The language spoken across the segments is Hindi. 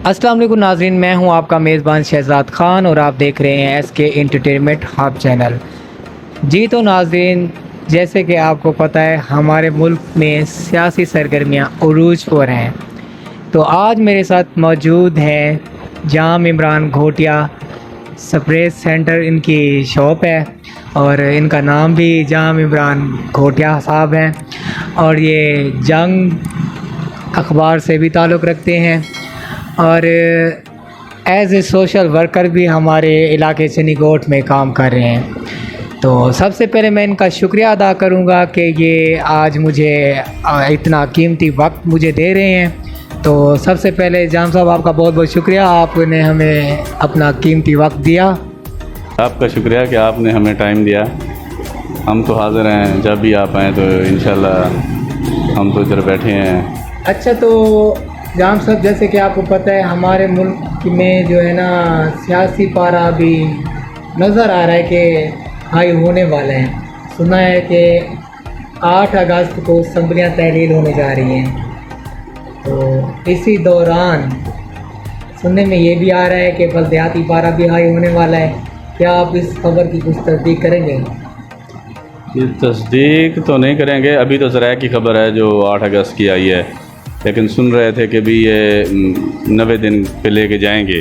अस्सलाम वालेकुम नाज़रीन, मैं हूं आपका मेज़बान शहजाद ख़ान और आप देख रहे हैं SK एंटरटेनमेंट हब चैनल। जी तो नाज़रीन, जैसे कि आपको पता है हमारे मुल्क में सियासी सरगर्मियां उरूज पर हैं। तो आज मेरे साथ मौजूद है जाम इमरान घोटिया। स्प्रेस सेंटर इनकी शॉप है और इनका नाम भी जाम इमरान घोटिया साहब है और ये जंग अखबार से भी ताल्लुक़ रखते हैं और एज ए सोशल वर्कर भी हमारे इलाके चनीकोट में काम कर रहे हैं। तो सबसे पहले मैं इनका शुक्रिया अदा करूंगा कि ये आज मुझे इतना कीमती वक्त मुझे दे रहे हैं। तो सबसे पहले जाम साहब आपका बहुत बहुत शुक्रिया, आपने हमें अपना कीमती वक्त दिया। आपका शुक्रिया कि आपने हमें टाइम दिया। हम तो हाज़िर हैं, जब भी आप आएँ तो इंशाल्लाह हम तो इधर बैठे हैं। अच्छा, तो जाम साहब जैसे कि आपको पता है हमारे मुल्क में जो है ना सियासी पारा अभी नज़र आ रहा है कि हाई होने वाला है। सुना है कि 8 अगस्त को असम्बलियाँ तहलील होने जा रही हैं। तो इसी दौरान सुनने में ये भी आ रहा है कि बलदियाती पारा भी हाई होने वाला है। क्या आप इस खबर की कुछ तस्दीक करेंगे? ये तस्दीक तो नहीं करेंगे, अभी तो ज़रा की खबर है जो 8 अगस्त की आई है, लेकिन सुन रहे थे कि भी ये 90 दिन पे लेके जाएंगे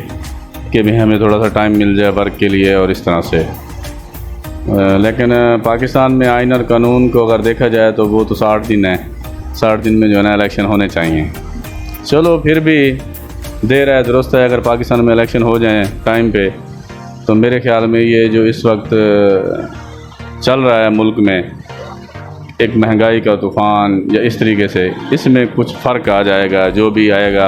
कि भी हमें थोड़ा सा टाइम मिल जाए वर्क के लिए और इस तरह से। लेकिन पाकिस्तान में आइन और कानून को अगर देखा जाए तो वो तो 60 दिन है। 60 दिन में जो है ना इलेक्शन होने चाहिए। चलो फिर भी देर है दुरुस्त है, अगर पाकिस्तान में इलेक्शन हो जाएँ टाइम पे तो मेरे ख़्याल में ये जो इस वक्त चल रहा है मुल्क में एक महंगाई का तूफ़ान या इस तरीके से, इसमें कुछ फ़र्क आ जाएगा। जो भी आएगा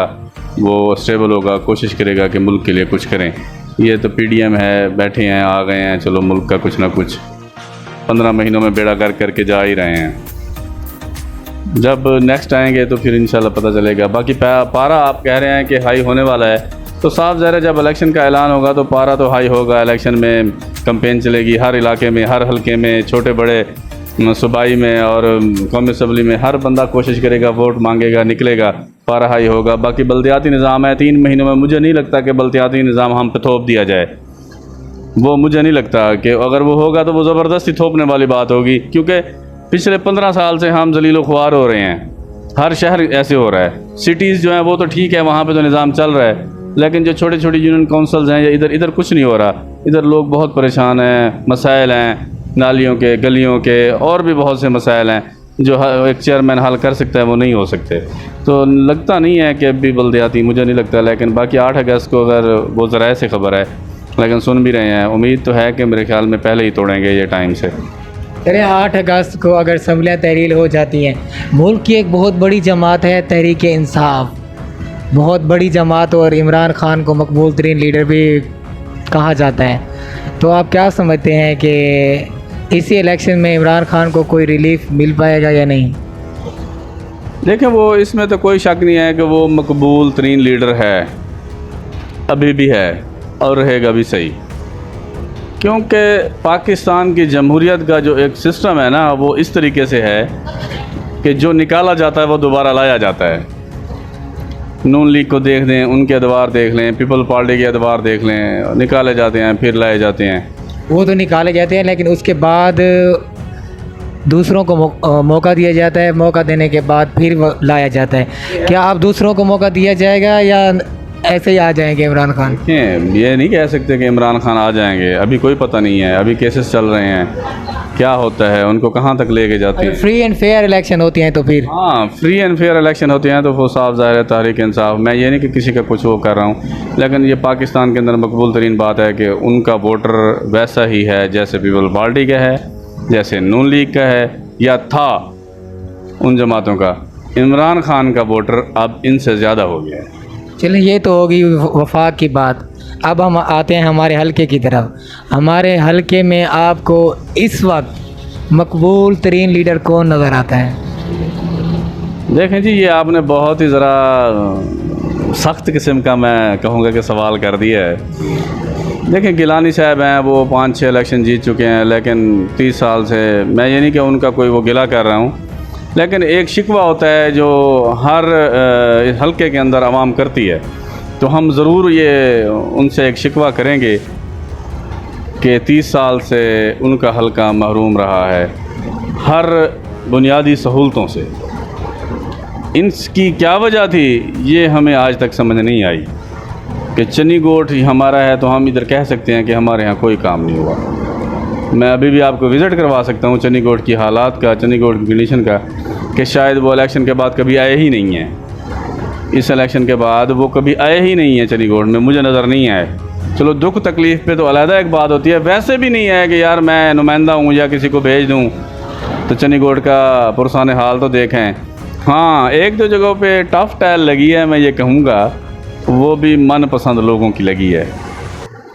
वो स्टेबल होगा, कोशिश करेगा कि मुल्क के लिए कुछ करें। ये तो PDM है, बैठे हैं, आ गए हैं, चलो मुल्क का कुछ ना कुछ 15 महीनों में बेड़ा गर्क करके जा ही रहे हैं। जब नेक्स्ट आएंगे तो फिर इंशाल्लाह पता चलेगा। बाकी पारा आप कह रहे हैं कि हाई होने वाला है, तो साफ ज़ाहिर है जब इलेक्शन का ऐलान होगा तो पारा तो हाई होगा। इलेक्शन में कैंपेन चलेगी हर इलाके में, हर हलके में, छोटे बड़े सूबाई में और कौमी असम्बली में हर बंदा कोशिश करेगा, वोट मांगेगा, निकलेगा, पारा हाई होगा। बाकी बल्दियाती निज़ाम है 3 महीनों में, मुझे नहीं लगता कि बल्दियाती निज़ाम हम पे थोप दिया जाए। वो मुझे नहीं लगता कि अगर वो होगा तो वो ज़बरदस्ती थोपने वाली बात होगी, क्योंकि पिछले 15 साल से हम जलीलो ख्वार हो रहे हैं। हर शहर ऐसे हो रहा है। सिटीज़ जो हैं वो तो ठीक है, वहाँ पर तो निज़ाम चल रहा है, लेकिन जो छोटे छोटे यूनियन काउंसिल्स हैं या इधर कुछ नहीं हो रहा। इधर लोग बहुत परेशान हैं, मसाइल हैं नालियों के, गलियों के, और भी बहुत से मसाइल हैं जो एक चेयरमैन हल कर सकता है, वो नहीं हो सकते। तो लगता नहीं है कि अभी बल्दियाती, मुझे नहीं लगता। लेकिन बाकी 8 अगस्त को अगर वो ज़राए से ख़बर है, लेकिन सुन भी रहे हैं, उम्मीद तो है कि मेरे ख्याल में पहले ही तोड़ेंगे ये टाइम से। चले 8 अगस्त को अगर असम्बलियाँ तहलील हो जाती हैं, मुल्क की एक बहुत बड़ी जमात है तहरीक इंसाफ, बहुत बड़ी जमात, और इमरान ख़ान को मकबूल तरीन लीडर भी कहा जाता है। तो आप क्या समझते हैं कि इसी इलेक्शन में इमरान ख़ान को कोई रिलीफ मिल पाएगा या नहीं? देखें, वो इसमें तो कोई शक नहीं है कि वो मकबूल तरीन लीडर है, अभी भी है और रहेगा भी सही। क्योंकि पाकिस्तान की जमहूरियत का जो एक सिस्टम है ना, वो इस तरीके से है कि जो निकाला जाता है वो दोबारा लाया जाता है। नून लीग को देख लें, उनके अदवार देख लें, पीपल पार्टी के अदवार देख लें, निकाले जाते हैं फिर लाए जाते हैं। वो तो निकाले जाते हैं, लेकिन उसके बाद दूसरों को मौका दिया जाता है, मौका देने के बाद फिर लाया जाता है। क्या अब दूसरों को मौका दिया जाएगा या ऐसे ही आ जाएंगे इमरान खान? ये नहीं कह सकते कि इमरान खान आ जाएंगे, अभी कोई पता नहीं है। अभी केसेस चल रहे हैं, क्या होता है, उनको कहाँ तक लेके जाते हैं। फ्री एंड फेयर इलेक्शन होती हैं तो फिर हाँ, फ्री एंड फेयर इलेक्शन होते हैं तो वो साफ ज़ाहिर है तहरीक इंसाफ। मैं ये नहीं कि किसी का कुछ वो कर रहा हूँ, लेकिन ये पाकिस्तान के अंदर मकबूल तरीन बात है कि उनका वोटर वैसा ही है जैसे पीपल पार्टी का है, जैसे नून लीग का है या था उन जमातों का। इमरान खान का वोटर अब इनसे ज़्यादा हो गया है। चलिए, ये तो होगी वफाक की बात। अब हम आते हैं हमारे हलके की तरफ। हमारे हलके में आपको इस वक्त मकबूल तरीन लीडर कौन नज़र आता है? देखें जी, ये आपने बहुत ही ज़रा सख्त किस्म का, मैं कहूँगा कि सवाल कर दिया है। देखें, गिलानी साहब हैं, वो 5-6 इलेक्शन जीत चुके हैं, लेकिन 30 साल से, मैं ये नहीं कि उनका कोई वो गिला कर रहा हूँ, लेकिन एक शिकवा होता है जो हर हलके के अंदर आवाम करती है। तो हम ज़रूर ये उनसे एक शिकवा करेंगे कि 30 साल से उनका हलका महरूम रहा है हर बुनियादी सहूलतों से। इनकी क्या वजह थी ये हमें आज तक समझ नहीं आई कि चनी गोट हमारा है तो हम इधर कह सकते हैं कि हमारे यहाँ कोई काम नहीं हुआ। मैं अभी भी आपको विज़िट करवा सकता हूँ चनी गोट की हालात का, चनी गोट की कंडीशन का, कि शायद वो इलेक्शन के बाद कभी आए ही नहीं हैं। इस इलेक्शन के बाद वो कभी आए ही नहीं हैं चनी गोट में, मुझे नज़र नहीं आए। चलो दुख तकलीफ़ पे तो अलहदा एक बात होती है, वैसे भी नहीं है कि यार मैं नुमाइंदा हूँ या किसी को भेज दूँ तो चनी गोट का पुरसान हाल तो देखें। हाँ, एक दो जगहों पे टफ़ टाइल लगी है, मैं ये कहूँगा वो भी मनपसंद लोगों की लगी है।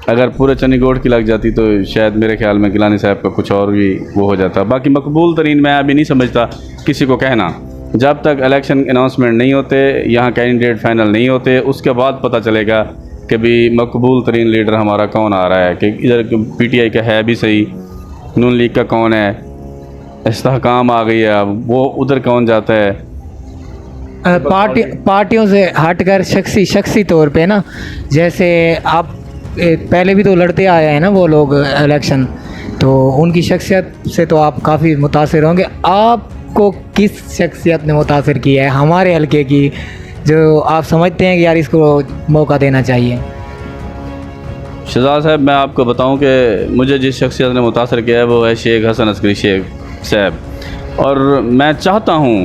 अगर पूरे चनी गोट की लग जाती तो शायद मेरे ख्याल में गिलानी साहब का कुछ और भी वो हो जाता। बाकी मकबूल तरीन मैं अभी नहीं समझता किसी को कहना, जब तक इलेक्शन अनाउंसमेंट नहीं होते, यहाँ कैंडिडेट फाइनल नहीं होते, उसके बाद पता चलेगा कि भी मकबूल तरीन लीडर हमारा कौन आ रहा है। कि इधर PTI का है भी सही, नून लीग का कौन है, इस्तेहकाम आ गई है, अब वो उधर कौन जाता है। पार्टियों से हटकर शख्सी तौर पे ना, जैसे आप पहले भी तो लड़ते आए हैं ना वो लोग इलेक्शन, तो उनकी शख्सियत से तो आप काफ़ी मुतासिर होंगे। आपको किस शख्सियत ने मुतासिर किया है हमारे हलके की, जो आप समझते हैं कि यार इसको मौका देना चाहिए? शहजाद साहब, मैं आपको बताऊं कि मुझे जिस शख्सियत ने मुतासर किया है वो है शेख हसन अस्करी शेख साहब, और मैं चाहता हूं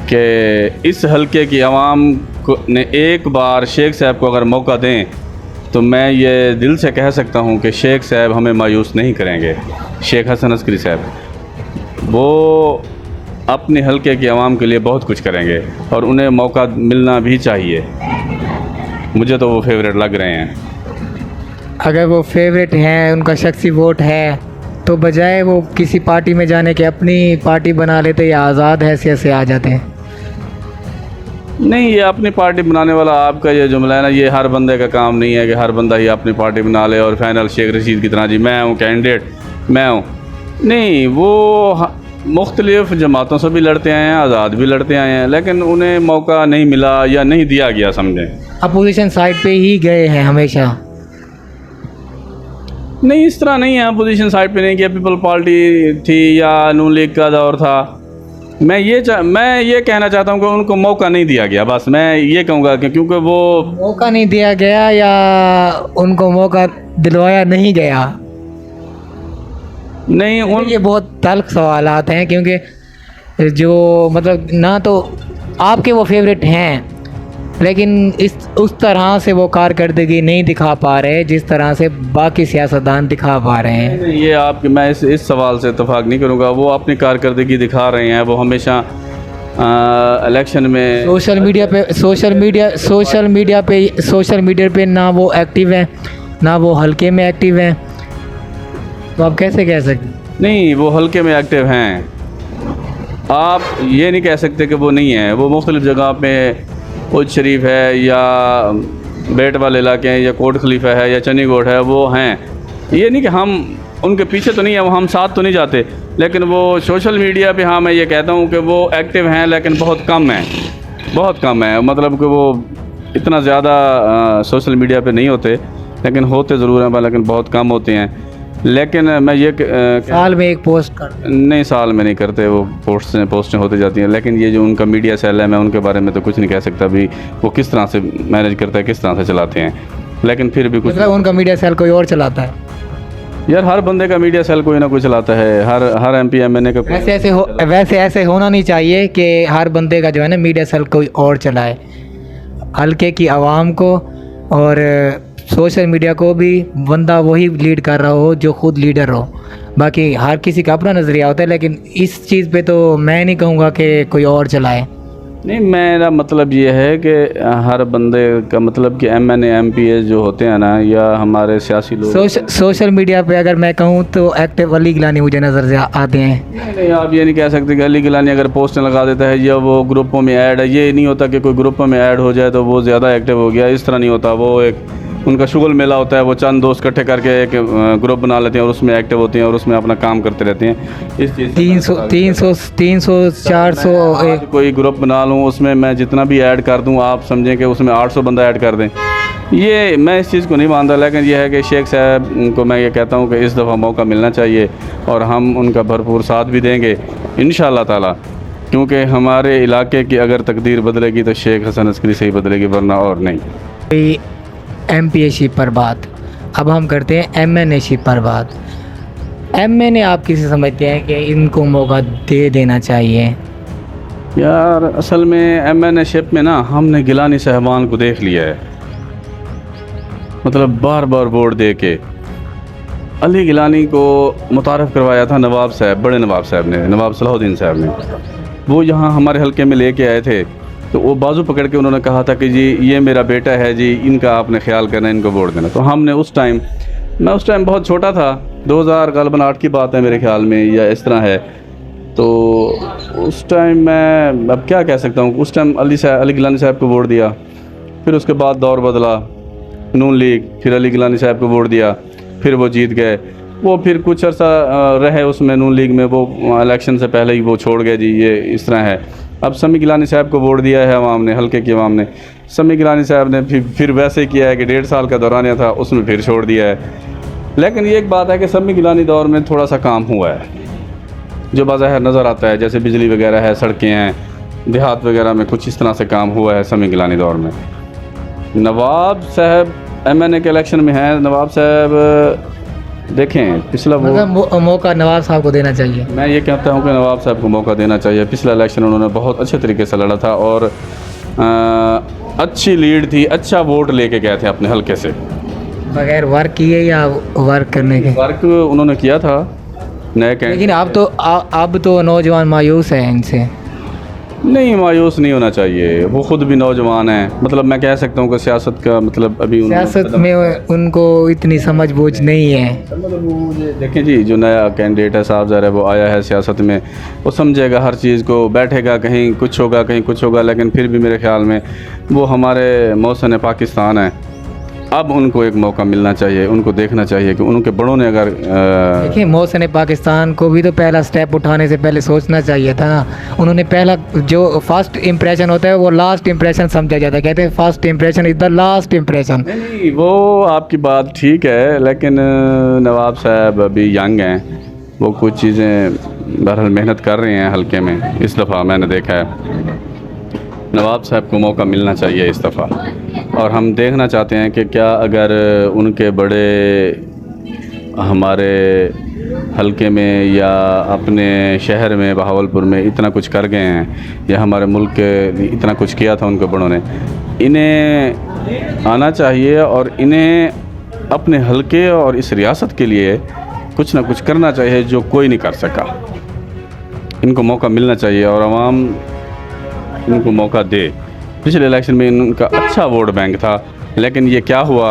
कि इस हलके की आवाम को ने एक बार शेख साहब को अगर मौका दें तो मैं ये दिल से कह सकता हूं कि शेख साहब हमें मायूस नहीं करेंगे। शेख हसन अस्करी साहब वो अपने हलके की आवाम के लिए बहुत कुछ करेंगे और उन्हें मौका मिलना भी चाहिए। मुझे तो वो फेवरेट लग रहे हैं। अगर वो फेवरेट हैं, उनका शख्सी वोट है, तो बजाय वो किसी पार्टी में जाने के अपनी पार्टी बना लेते या आज़ाद हैसियत से आ जाते हैं? नहीं, ये अपनी पार्टी बनाने वाला आपका ये जुमला है ना, ये हर बंदे का काम नहीं है कि हर बंदा ही अपनी पार्टी बना ले और फाइनल शेख रशीद की तरह जी मैं हूँ कैंडिडेट, मैं हूँ। नहीं, वो मुख्तलिफ़ जमातों से भी लड़ते आए हैं, आज़ाद भी लड़ते आए हैं, लेकिन उन्हें मौका नहीं मिला या नहीं दिया गया, समझें। अपोजिशन साइड पे ही गए हैं हमेशा? नहीं, इस तरह नहीं है, अपोजिशन साइड पे नहीं किया। पीपल पार्टी थी या नून लीग का दौर था। मैं ये कहना चाहता हूँ कि उनको मौका नहीं दिया गया, बस मैं ये कहूँगा कि क्योंकि वो मौका नहीं दिया गया या उनको मौका दिलवाया नहीं गया? नहीं, ये बहुत तल्ख सवालात हैं, क्योंकि जो मतलब ना तो आपके वो फेवरेट हैं, लेकिन उस तरह से वो कारकर्दगी नहीं दिखा पा रहे जिस तरह से बाकी सियासतदान दिखा पा रहे हैं। ये आपके मैं इस सवाल से इत्तेफाक नहीं करूँगा। वो अपनी कारकर्दगी दिखा रहे हैं, वो हमेशा इलेक्शन में सोशल मीडिया पे ना वो एक्टिव हैं, ना वो हल्के में एक्टिव हैं, तो आप कैसे कह सकते? नहीं, वो हल्के में एक्टिव हैं। आप ये नहीं कह सकते कि वो नहीं है। वो मुख्तलिफ़ जगह पे उज शरीफ है या बेट वाले इलाके हैं या कोट खलीफा है या चनी गोट है, वो हैं। ये नहीं कि हम उनके पीछे तो नहीं है, वो हम साथ तो नहीं जाते, लेकिन वो सोशल मीडिया पे, हाँ मैं ये कहता हूँ कि वो एक्टिव हैं, लेकिन बहुत कम है, बहुत कम है। मतलब कि वो इतना ज़्यादा सोशल मीडिया पे नहीं होते, लेकिन होते ज़रूर हैं, लेकिन बहुत कम होते हैं। लेकिन मैं ये साल में एक पोस्ट कर नहीं, साल में नहीं करते, वो पोस्टें होती जाती हैं। लेकिन ये जो उनका मीडिया सेल है, मैं उनके बारे में तो कुछ नहीं कह सकता भी वो किस तरह से मैनेज करता है, किस तरह से चलाते हैं, लेकिन फिर भी कुछ मतलब उनका मीडिया सेल कोई और चलाता है? यार, हर बंदे का मीडिया सेल कोई ना कोई चलाता है, हर MP MNA का। वैसे ऐसे होना नहीं चाहिए कि हर बंदे का जो है ना मीडिया सेल कोई और चलाए। हल्के की आवाम को और सोशल मीडिया को भी बंदा वही लीड कर रहा हो जो खुद लीडर हो। बाकी हर किसी का अपना नज़रिया होता है, लेकिन इस चीज़ पे तो मैं नहीं कहूँगा कि कोई और चलाए। नहीं, मेरा मतलब ये है कि हर बंदे का मतलब कि MNA MPs जो होते हैं ना, या हमारे सियासी लोग सोशल मीडिया पे अगर मैं कहूँ तो एक्टिव अली गिलानी मुझे नज़र से आते हैं। नहीं, आप ये नहीं कह सकते कि अली गिलानी अगर पोस्टें लगा देता है या वो ग्रुपों में ऐड है, ये नहीं होता कि कोई ग्रुपों में ऐड हो जाए तो वो ज़्यादा एक्टिव हो गया, इस तरह नहीं होता। वो एक उनका शुगल मेला होता है, वो चंद दोस्त इकट्ठे करके एक ग्रुप बना लेते हैं और उसमें एक्टिव होते हैं और उसमें अपना काम करते रहते हैं। इस चीज़ 300 400 आज कोई ग्रुप बना लूँ, उसमें मैं जितना भी ऐड कर दूँ, आप समझें कि उसमें 800 बंदा ऐड कर दें, ये मैं इस चीज़ को नहीं मानता। लेकिन यह है कि शेख साहब को मैं ये कहता हूँ कि इस दफ़ा मौका मिलना चाहिए और हम उनका भरपूर साथ भी देंगे इंशाअल्लाह ताला, क्योंकि हमारे इलाके की अगर तकदीर बदलेगी तो शेख हसन अस्करी से ही बदलेगी, वरना और नहीं। MPA-शिप पर बात, अब हम करते हैं MNA-शिप पर बात। MNA आप किसे समझते हैं कि इनको मौका दे देना चाहिए? यार असल में MNA शिप में ना हमने गिलानी साहबान को देख लिया है, मतलब बार बार वोट दे के अली गिलानी को मुतारफ़ करवाया था नवाब साहब, बड़े नवाब साहब ने, नवाब सलाहुद्दीन साहब ने। वो यहाँ हमारे हलके में लेके आए थे तो वो बाजू पकड़ के उन्होंने कहा था कि जी ये मेरा बेटा है जी, इनका आपने ख्याल करना, इनको वोट देना। तो हमने उस टाइम, मैं उस टाइम बहुत छोटा था, 2008 की बात है मेरे ख्याल में या इस तरह है, तो उस टाइम मैं अब क्या कह सकता हूँ, उस टाइम अली गिलानी साहब को वोट दिया। फिर उसके बाद दौर बदला, नून लीग, फिर अली गिलानी साहब को वोट दिया, फिर वो जीत गए। वो फिर कुछ अर्सा रहे उसमें नून लीग में, वो इलेक्शन से पहले ही वो छोड़ गए जी, ये इस तरह है। अब समी गिलानी साहब को वोट दिया है अवाम ने, हल्के की अवाम ने। समी गिलानी साहब ने फिर वैसे किया है कि 1.5 साल का दौरानिया था, उसमें फिर छोड़ दिया है। लेकिन ये एक बात है कि समी गिलानी दौर में थोड़ा सा काम हुआ है जो बाज़ाहिर नज़र आता है, जैसे बिजली वगैरह है, सड़कें हैं, देहात वगैरह में कुछ इस तरह से काम हुआ है समी गिलानी दौर में। नवाब साहब MNA के इलेक्शन में हैं, नवाब साहब देखें पिछला वो मतलब मौका नवाब साहब को देना चाहिए। मैं ये कहता हूँ कि नवाब साहब को मौका देना चाहिए। पिछला इलेक्शन उन्होंने बहुत अच्छे तरीके से लड़ा था और अच्छी लीड थी, अच्छा वोट लेके गए थे अपने हलके से, बगैर वर्क किए या वर्क करने के। वर्क उन्होंने किया था नए कैंडिडेट। लेकिन अब तो नौजवान मायूस हैं इनसे। नहीं, मायूस नहीं होना चाहिए, वो ख़ुद भी नौजवान हैं। मतलब मैं कह सकता हूँ कि सियासत का मतलब अभी सियासत में उनको इतनी समझ बूझ नहीं है। मतलब वो देखें जी, जो नया कैंडिडेट है साहब ज़रा, वो आया है सियासत में, वो समझेगा हर चीज़ को, बैठेगा कहीं कुछ होगा कहीं कुछ होगा, लेकिन फिर भी मेरे ख्याल में वो हमारे मौसम पाकिस्तान है। अब उनको एक मौका मिलना चाहिए, उनको देखना चाहिए कि उनके बड़ों ने अगर देखिए मौसम पाकिस्तान को भी तो पहला स्टेप उठाने से पहले सोचना चाहिए था ना। उन्होंने पहला जो फर्स्ट इम्प्रेशन होता है वो लास्ट इम्प्रेशन समझा जाता है, कहते हैं first impression is the last impression. नहीं, वो आपकी बात ठीक है, लेकिन नवाब साहब अभी यंग हैं, वो कुछ चीज़ें बहरहाल मेहनत कर रहे हैं हल्के में। इस दफ़ा मैंने देखा है नवाब साहब को मौका मिलना चाहिए इस दफ़ा, और हम देखना चाहते हैं कि क्या अगर उनके बड़े हमारे हलके में या अपने शहर में बहावलपुर में इतना कुछ कर गए हैं, या हमारे मुल्क के इतना कुछ किया था उनके बड़ों ने, इन्हें आना चाहिए और इन्हें अपने हलके और इस रियासत के लिए कुछ ना कुछ करना चाहिए जो कोई नहीं कर सका। इनको मौका मिलना चाहिए और आवाम इनको मौका दे। पिछले इलेक्शन में इनका अच्छा वोट बैंक था, लेकिन ये क्या हुआ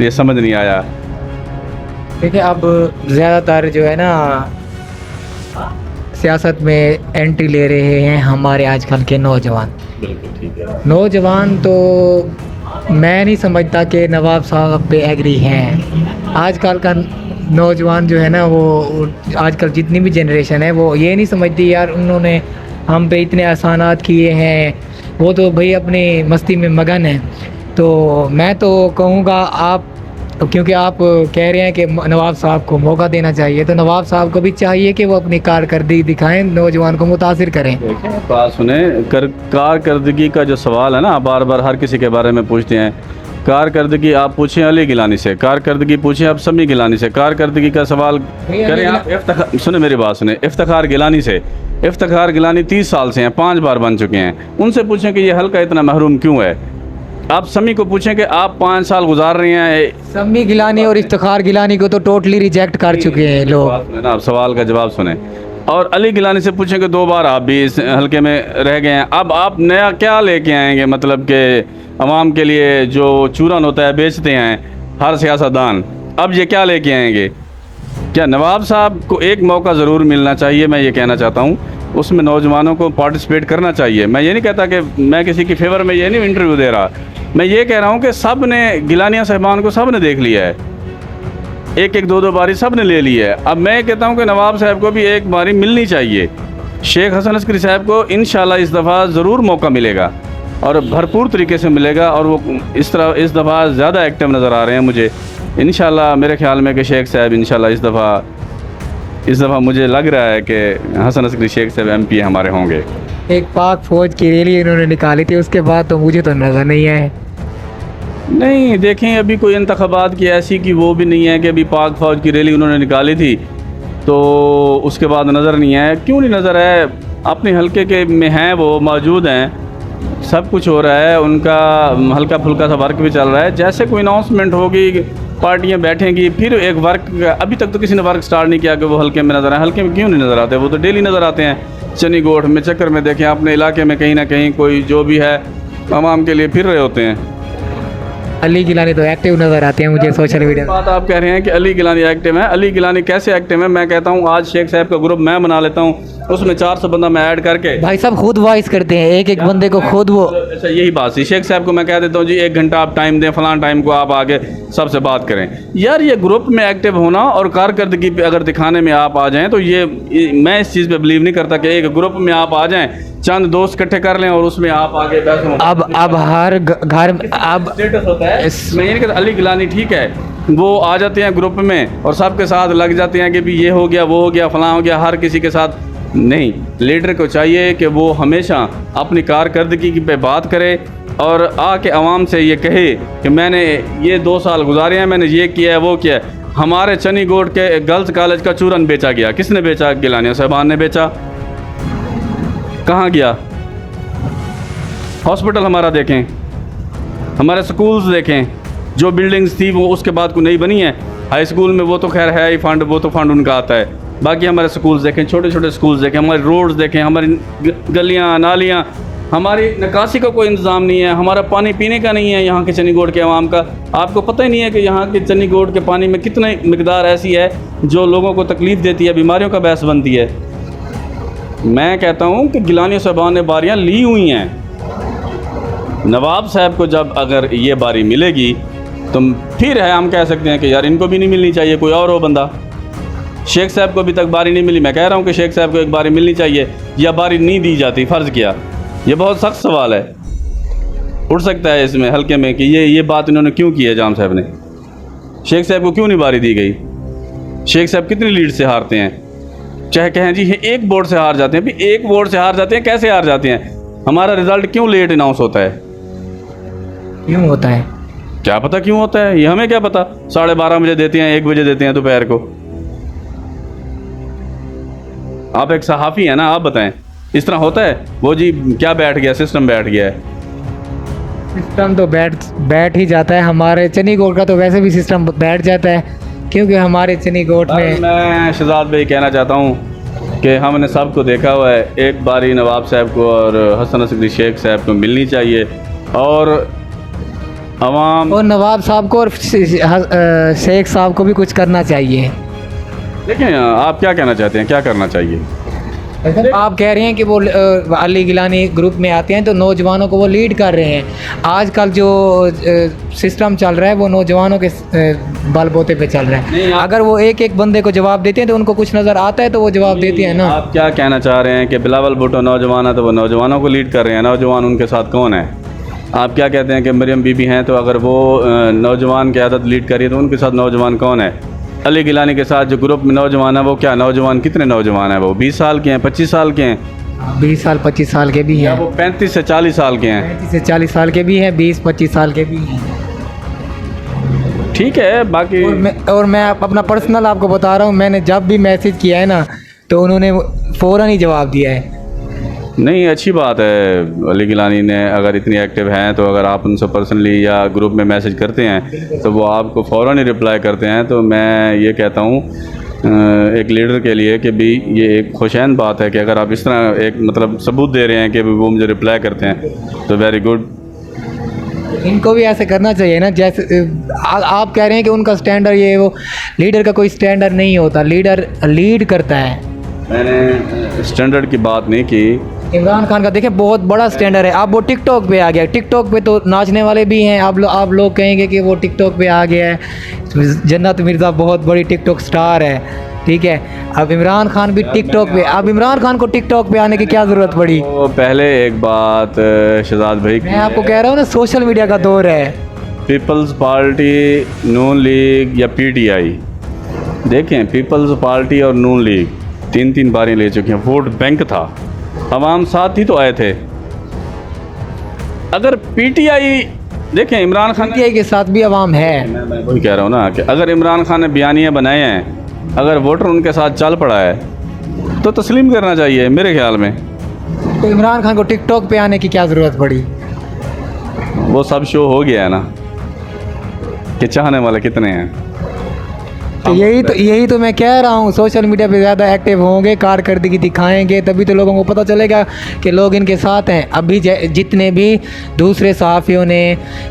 ये समझ नहीं आया। देखिए अब ज़्यादातर जो है ना सियासत में एंट्री ले रहे हैं हमारे आजकल के नौजवान। बिल्कुल ठीक है। नौजवान तो मैं नहीं समझता कि नवाब साहब पे एग्री हैं। आजकल का नौजवान जो है ना, वो आजकल जितनी भी जनरेशन है वो ये नहीं समझती यार उन्होंने हम पे इतने एहसानात किए हैं, वो तो भाई अपनी मस्ती में मगन है। तो मैं तो कहूँगा आप, क्योंकि आप कह रहे हैं कि नवाब साहब को मौका देना चाहिए, तो नवाब साहब को भी चाहिए कि वो अपनी कारकर्दगी दिखाएं, नौजवान को मुतासिर करें। बात सुने, कारकर्दगी का जो सवाल है ना, बार बार हर किसी के बारे में पूछते हैं। कारकर्दगी आप पूछें अली गिलानी से, कारकर्दगी पूछें आप समी गिलानी से, कारकर्दगी का सवाल करें आप सुने मेरी बात सुने, इफ्तिखार गिलानी से। इफ्तिखार गिलानी 30 साल से हैं, 5 बार बन चुके हैं। उनसे पूछें कि ये हल्का इतना महरूम क्यों है। आप समी को पूछें कि आप 5 साल गुजार रहे हैं। समी गिलानी और इफ्तिखार गिलानी को तो टोटली रिजेक्ट कर चुके हैं लोग। आप सवाल का जवाब सुने। और अली गिलानी से पूछें कि 2 बार आप भी इस हल्के में रह गए हैं। अब आप नया क्या लेके आएंगे, मतलब कि अवाम के लिए जो चूरन होता है बेचते हैं हर सियासतदान, अब ये क्या लेके आएंगे। क्या नवाब साहब को एक मौका ज़रूर मिलना चाहिए, मैं ये कहना चाहता हूँ। उसमें नौजवानों को पार्टिसिपेट करना चाहिए। मैं ये नहीं कहता कि मैं किसी की फेवर में ये नहीं इंटरव्यू दे रहा, मैं ये कह रहा हूँ कि सब ने गिलानिया साहिबान को सब ने देख लिया है, एक एक दो दो बारी सब ने ले ली है। अब मैं कहता हूँ कि नवाब साहब को भी एक बारी मिलनी चाहिए। शेख हसन अस्करी साहब को इंशाल्लाह इस दफ़ा ज़रूर मौका मिलेगा और भरपूर तरीके से मिलेगा, और वो इस दफ़ा ज़्यादा एक्टिव नज़र आ रहे हैं मुझे। इंशाल्लाह मेरे ख्याल में कि शेख साहब इंशाल्लाह इस दफ़ा मुझे लग रहा है कि हसन अस्करी शेख साहब MP हमारे होंगे। एक पाक फ़ौज की रैली इन्होंने निकाली थी, उसके बाद तो मुझे तो नज़र नहीं आए। नहीं देखें, अभी कोई इंतखाबात की ऐसी कि वो भी नहीं है कि अभी पाक फ़ौज की रैली उन्होंने निकाली थी तो उसके बाद नज़र नहीं आया। क्यों नहीं नज़र आया? अपने हलके के में हैं, वो मौजूद हैं, सब कुछ हो रहा है, उनका हल्का फुल्का सा वर्क भी चल रहा है। जैसे कोई अनाउंसमेंट होगी, पार्टियां बैठेंगी, फिर एक वर्क, अभी तक तो किसी ने वर्क स्टार्ट नहीं किया कि वो हल्के में नज़र आए। हल्के में क्यों नहीं नज़र आते? वो तो डेली नज़र आते हैं। चनी गोठ में चक्कर में देखें, अपने इलाके में कहीं ना कहीं कोई जो भी है आवाम के लिए फिर रहे होते हैं। अली गिलानी तो एक्टिव नज़र आते हैं मुझे सोशल मीडिया। बात आप कह रहे हैं कि अली गिलानी एक्टिव है। अली गिलानी कैसे एक्टिव है? मैं कहता हूँ आज शेख साहब का ग्रुप मैं बना लेता हूँ, उसमें 400 बंदा मैं ऐड करके। भाई साहब खुद वॉइस करते हैं, एक एक बंदे को खुद वो। अच्छा यही बात थी, शेख साहब को मैं कह देता हूँ जी 1 घंटा आप टाइम दें, फलां टाइम को आप आगे सबसे बात करें। यार ये ग्रुप में एक्टिव होना और कारकर्दगी पे अगर दिखाने में आप आ जाएँ तो ये मैं इस चीज़ पे बिलीव नहीं करता कि एक ग्रुप में आप आ जाएँ, चंद दोस्त इकट्ठे कर लें और उसमें आप आगे बैठो। अब हर घर में अब स्टेटस होता है। मैं ये नहीं कहता अली गिलानी ठीक है, वो आ जाते हैं ग्रुप में और सबके साथ लग जाते हैं कि भी ये हो गया, वो हो गया, फलां हो गया, हर किसी के साथ नहीं। लीडर को चाहिए कि वो हमेशा अपनी कारकर्दगी पे बात करे और आके आवाम से ये कहे कि मैंने ये 2 साल गुजारे हैं, मैंने ये किया है, वो किया है। हमारे चनी गोठ के गर्ल्स कॉलेज का चूरन बेचा गया, किसने बेचा? गिलानिया साहिबान ने बेचा। कहाँ गया? हॉस्पिटल हमारा देखें, हमारे स्कूल्स देखें, जो बिल्डिंग्स थी वो उसके बाद को नहीं बनी है। हाई स्कूल में वो तो खैर है ही फंड, वो तो फंड उनका आता है। बाकी हमारे स्कूल्स देखें, छोटे छोटे स्कूल्स देखें, हमारे रोड्स देखें, हमारी गलियाँ नालियाँ, हमारी निकासी का कोई इंतज़ाम नहीं है, हमारा पानी पीने का नहीं है यहाँ के चनी गोठ के अवाम का। आपको पता ही नहीं है कि यहाँ के चनी गोठ के पानी में कितनी मिकदार ऐसी है जो लोगों को तकलीफ़ देती है, बीमारियों का बायस बनती है। मैं कहता हूँ कि गिलानी साहिबान ने बारियाँ ली हुई हैं। नवाब साहब को जब अगर ये बारी मिलेगी तो फिर है हम कह सकते हैं कि यार इनको भी नहीं मिलनी चाहिए, कोई और हो बंदा। शेख साहब को अभी तक बारी नहीं मिली, मैं कह रहा हूँ कि शेख साहब को एक बारी मिलनी चाहिए, या बारी नहीं दी जाती, फ़र्ज़ किया। ये बहुत सख्त सवाल है, उठ सकता है इसमें हल्के में कि ये बात इन्होंने क्यों की है। जाम साहब ने शेख साहब को क्यों नहीं बारी दी गई? शेख साहब कितनी लीड से हारते हैं, चाहे कहें जी एक वोट से हार जाते हैं। भी एक वोट से हार जाते हैं, कैसे हार जाते हैं? हमारा रिज़ल्ट क्यों लेट अनाउंस होता है? क्यों होता है? क्या पता क्यों होता है, ये हमें क्या पता। 12:30 बजे देते हैं, 1 बजे देते हैं दोपहर को। आप एक सहाफ़ी हैं ना, आप बताएं इस तरह होता है? वो जी क्या बैठ गया, सिस्टम बैठ गया है। सिस्टम तो बैठ ही जाता है। हमारे चनी गोठ का तो वैसे भी सिस्टम बैठ जाता है, क्योंकि हमारे चनी गोठ में। मैं शहजाद भाई कहना चाहता हूँ कि हमने सबको देखा हुआ है, एक बारी नवाब साहब को और हसन अस्करी शेख साहब को मिलनी चाहिए, और अवाम और नवाब साहब को और शेख साहब को भी कुछ करना चाहिए। देखें आप क्या कहना चाहते हैं, क्या करना चाहिए? आप कह रहे हैं कि वो अली गिलानी ग्रुप में आते हैं तो नौजवानों को वो लीड कर रहे हैं। आजकल जो सिस्टम चल रहा है वो नौजवानों के बलबूते पे चल रहा है। अगर वो एक एक बंदे को जवाब देते हैं तो उनको कुछ नज़र आता है तो वो जवाब देते हैं ना। आप क्या कहना चाह रहे हैं कि बिलावल भुट्टो नौजवान है तो वो नौजवानों को लीड कर रहे हैं? नौजवान उनके साथ कौन है? आप क्या कहते हैं कि मरियम बीबी हैं तो अगर वो नौजवान की आदत लीड करी तो उनके साथ नौजवान कौन है? अली गिलानी के साथ जो ग्रुप में नौजवान है वो क्या नौजवान, कितने नौजवान हैं? वो 20 साल के हैं, 25 साल के हैं, 20 साल 25 साल के भी हैं, वो 35 से 40 साल के हैं, 35 से 40 साल के भी हैं, 20-25 साल के भी हैं। ठीक है। बाकी और मैं अपना पर्सनल आपको बता रहा हूँ, मैंने जब भी मैसेज किया है ना तो उन्होंने फ़ौरन ही जवाब दिया है। नहीं, अच्छी बात है। अली गिलानी ने अगर इतनी एक्टिव हैं तो अगर आप उनसे पर्सनली या ग्रुप में मैसेज करते हैं तो वो आपको फ़ौरन ही रिप्लाई करते हैं। तो मैं ये कहता हूँ एक लीडर के लिए कि भी ये एक खुशैन बात है कि अगर आप इस तरह एक मतलब सबूत दे रहे हैं कि वो मुझे रिप्लाई करते हैं तो वेरी गुड। इनको भी ऐसे करना चाहिए ना, जैसे आप कह रहे हैं कि उनका स्टैंडर्ड ये वो, लीडर का कोई स्टैंडर्ड नहीं होता, लीडर लीड करता है। मैंने स्टैंडर्ड की बात नहीं की, इमरान खान का देखें बहुत बड़ा स्टैंडर्ड है। अब वो टिकटॉक पे आ गया, टिकटॉक पे तो नाचने वाले भी हैं। आप लोग कहेंगे कि वो टिकटॉक पे आ गया है। जन्नत मिर्ज़ा बहुत बड़ी टिकटॉक स्टार है, ठीक है। अब इमरान खान भी टिकटॉक पे, अब इमरान खान को टिकटॉक पे आने की क्या ज़रूरत पड़ी? तो पहले एक बात शहजाद भाई, मैं आपको कह रहा हूँ ना, सोशल मीडिया का दौर है। पीपल्स पार्टी, नून लीग या पीटीआई, देखें पीपल्स पार्टी और नून लीग 3 बारी ले चुके हैं। वोट बैंक था, अवाम साथ ही तो आए थे। अगर पीटीआई, देखें इमरान खान पीटीआई के साथ भी अवाम है। मैं वही कह रहा हूँ ना कि अगर इमरान खान ने बयानियाँ बनाए हैं, अगर वोटर उनके साथ चल पड़ा है तो तस्लीम करना चाहिए मेरे ख्याल में। तो इमरान खान को टिकटॉक पे आने की क्या ज़रूरत पड़ी? वो सब शो हो गया है ना कि चाहने वाले कितने हैं। तो यही तो मैं कह रहा हूँ, सोशल मीडिया पे ज़्यादा एक्टिव होंगे, कारकर्दगी दिखाएंगे, तभी तो लोगों को पता चलेगा कि लोग इनके साथ हैं। अभी जितने भी दूसरे सहाफ़ियों ने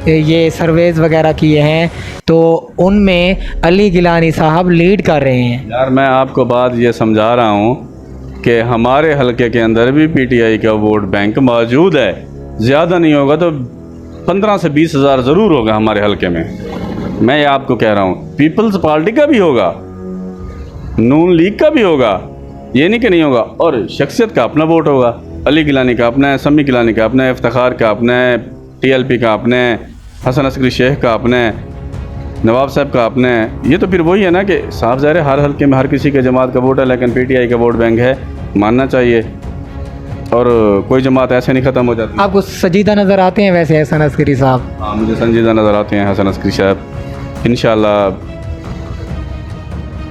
ये सर्वेज़ वगैरह किए हैं तो उनमें अली गिलानी साहब लीड कर रहे हैं। यार मैं आपको बात ये समझा रहा हूँ कि हमारे हलके के अंदर भी पीटीआई का वोट बैंक मौजूद है। ज़्यादा नहीं होगा तो 15 से 20 हज़ार ज़रूर होगा हमारे हलके में। मैं ये आपको कह रहा हूँ, पीपल्स पार्टी का भी होगा, नून लीग का भी होगा, ये नहीं कि नहीं होगा। और शख्सियत का अपना वोट होगा। अली गिलानी का अपना है, सम्मी गिलानी का अपना है, इफ्तिखार का अपना है, टीएलपी का अपना है, हसन अस्करी शेख का अपना है, नवाब साहब का अपना है। ये तो फिर वही है ना कि साफ ज़ाहिर है हर हलके में हर किसी के जमात का वोट है, लेकिन पीटीआई का वोट बैंक है, मानना चाहिए। और कोई जमात ऐसे नहीं ख़त्म हो जाती। आपको संजीदा नज़र आते हैं वैसे हसन अस्करी साहब? हाँ, मुझे संजीदा नज़र आते हैं हसन अस्करी साहब। इंशाल्लाह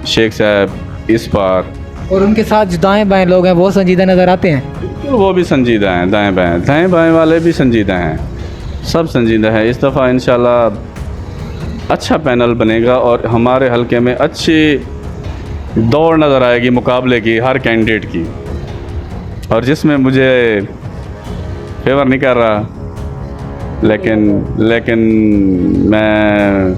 शेख साहब इस बार, और उनके साथ जो दाएँ बाएँ लोग हैं वो संजीदा नज़र आते हैं? वो भी संजीदा हैं। दाएं बाएं वाले भी संजीदा हैं, सब संजीदा है। इस दफ़ा इंशाल्लाह अच्छा पैनल बनेगा और हमारे हलके में अच्छी दौड़ नज़र आएगी मुकाबले की हर कैंडिडेट की। और जिसमें मुझे फेवर नहीं कर रहा, लेकिन मैं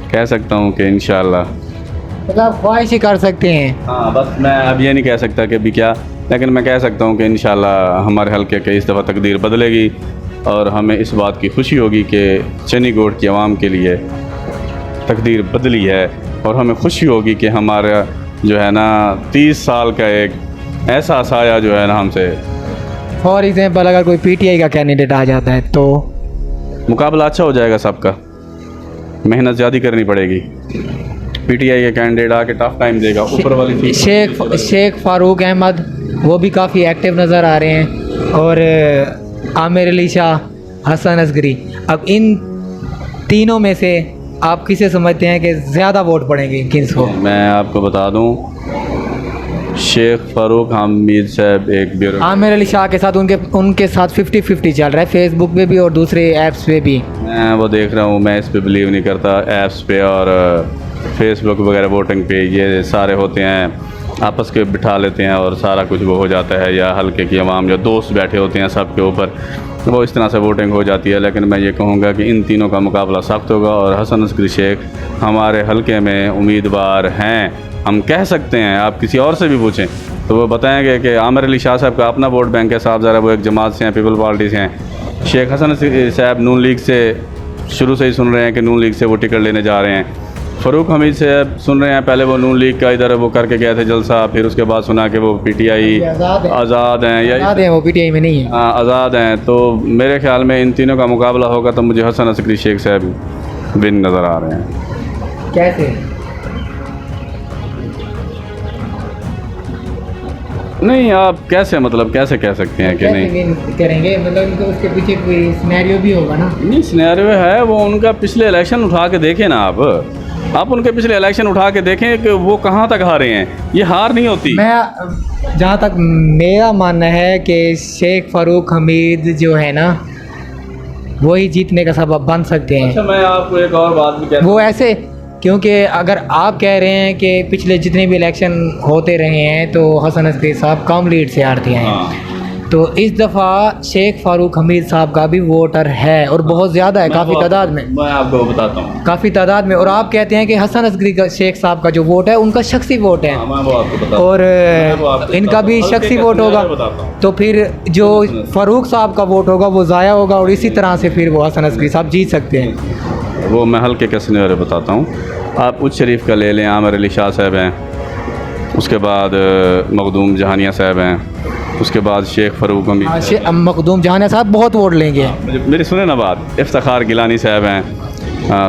कह सकता हूँ कि इंशाल्लाह, मतलब आप ख्वाहिश ही कर सकते हैं। हाँ, बस मैं अब ये नहीं कह सकता कि भी क्या, लेकिन मैं कह सकता हूँ कि इंशाल्लाह हमारे हलके के इस दफ़ा तकदीर बदलेगी और हमें इस बात की खुशी होगी कि चनीगोड़ की आवाम के लिए तकदीर बदली है। और हमें खुशी होगी कि हमारा जो है ना 30 साल का एक ऐसा साया जो है ना हमसे। फॉर एग्ज़ाम्पल अगर कोई पीटीआई का कैंडिडेट आ जाता है तो मुकाबला अच्छा हो जाएगा सबका, मेहनत ज़्यादा करनी पड़ेगी। पीटीआई का कैंडिडेट आके टफ टाइम देगा। ऊपर वाली शेख फारूक अहमद वो भी काफ़ी एक्टिव नज़र आ रहे हैं, और आमिर अली शाह, हसन असगरी। अब इन तीनों में से आप किसे समझते हैं कि ज़्यादा वोट पड़ेंगे किसको? मैं आपको बता दूं, शेख फारूक हमीद साहब एक ब्यूरो, आमिर अली शाह के साथ उनके साथ 50-50 चल रहा है, फेसबुक पे भी और दूसरे ऐप्स पे भी। मैं वो देख रहा हूँ, मैं इस पे बिलीव नहीं करता। ऐप्स पे और फेसबुक वगैरह वोटिंग पे ये सारे होते हैं, आपस के बिठा लेते हैं और सारा कुछ वो हो जाता है, या हल्के की आवाम जो दोस्त बैठे होते हैं सब के ऊपर, वो इस तरह से वोटिंग हो जाती है। लेकिन मैं ये कहूँगा कि इन तीनों का मुकाबला सख्त होगा और हसन अस्करी शेख हमारे हलके में उम्मीदवार हैं। हम कह सकते हैं, आप किसी और से भी पूछें तो वो बताएंगे कि आमिर अली शाह साहब का अपना वोट बैंक है, साहब ज़रा वो एक जमात से हैं, पीपल पार्टी से हैं। शेख हसन साहब नून लीग से शुरू से ही सुन रहे हैं कि नून लीग से वो टिकट लेने जा रहे हैं। फ़ारूक हमीद साहब सुन रहे हैं, पहले वो नून लीग का इधर वो करके गए थे जलसा, फिर उसके बाद सुना कि वो पीटीआई आज़ाद हैं, या वो पीटीआई में नहीं है, हाँ आज़ाद हैं। तो मेरे ख्याल में इन तीनों का मुकाबला होगा तो मुझे हसन अस्करी शेख साहब विन नज़र आ रहे हैं। कैसे? नहीं, आप कैसे मतलब कैसे कह सकते हैं कि नहीं करेंगे? मतलब इनको उसके पीछे कोई सिनेरियो भी होगा ना? नहीं, सिनेरियो है वो उनका। पिछले इलेक्शन उठा के देखें ना आप उनके पिछले इलेक्शन उठा के देखें कि वो कहाँ तक हारे हैं। ये हार नहीं होती। मैं जहाँ तक मेरा मानना है कि शेख फारूक हमीद जो है ना वही जीतने का सबब बन सकते हैं। अच्छा, मैं आपको एक और बात भी कहता वो ऐसे, क्योंकि अगर आप कह रहे हैं कि पिछले जितने भी इलेक्शन होते रहे हैं तो हसन अस्करी साहब कम लीड से हारते हैं। हाँ। तो इस दफ़ा शेख फारूक हमीद साहब का भी वोटर है और बहुत ज़्यादा है, काफ़ी तादाद में, मैं आपको बताता हूँ। काफ़ी तादाद में। और आप कहते हैं कि हसन असगरी का शेख साहब का जो वोट है उनका शख्सी वोट है, हाँ, मैं वो आपको बताता हूँ। और मैं वो आपको इनका बताता भी हूँ। शख्सी हल्के वोट का होगा, मैं बताता हूँ। तो फिर जो फारूक साहब का वोट होगा वो ज़ाया होगा और इसी तरह से फिर वो हसन असगरी साहब जीत सकते हैं। वो मैं हल्के के सिनेरियो बताता हूँ। आप उच्च शरीफ का ले लें, आमिर अली शाह साहब हैं, उसके बाद मखदूम जहानिया साहब हैं, उसके बाद शेख फ़ारूक हमीद मखदूम जहानिया साहब बहुत वोट लेंगे। मेरी सुने ना बात, इफ्तिखार गिलानी साहब हैं,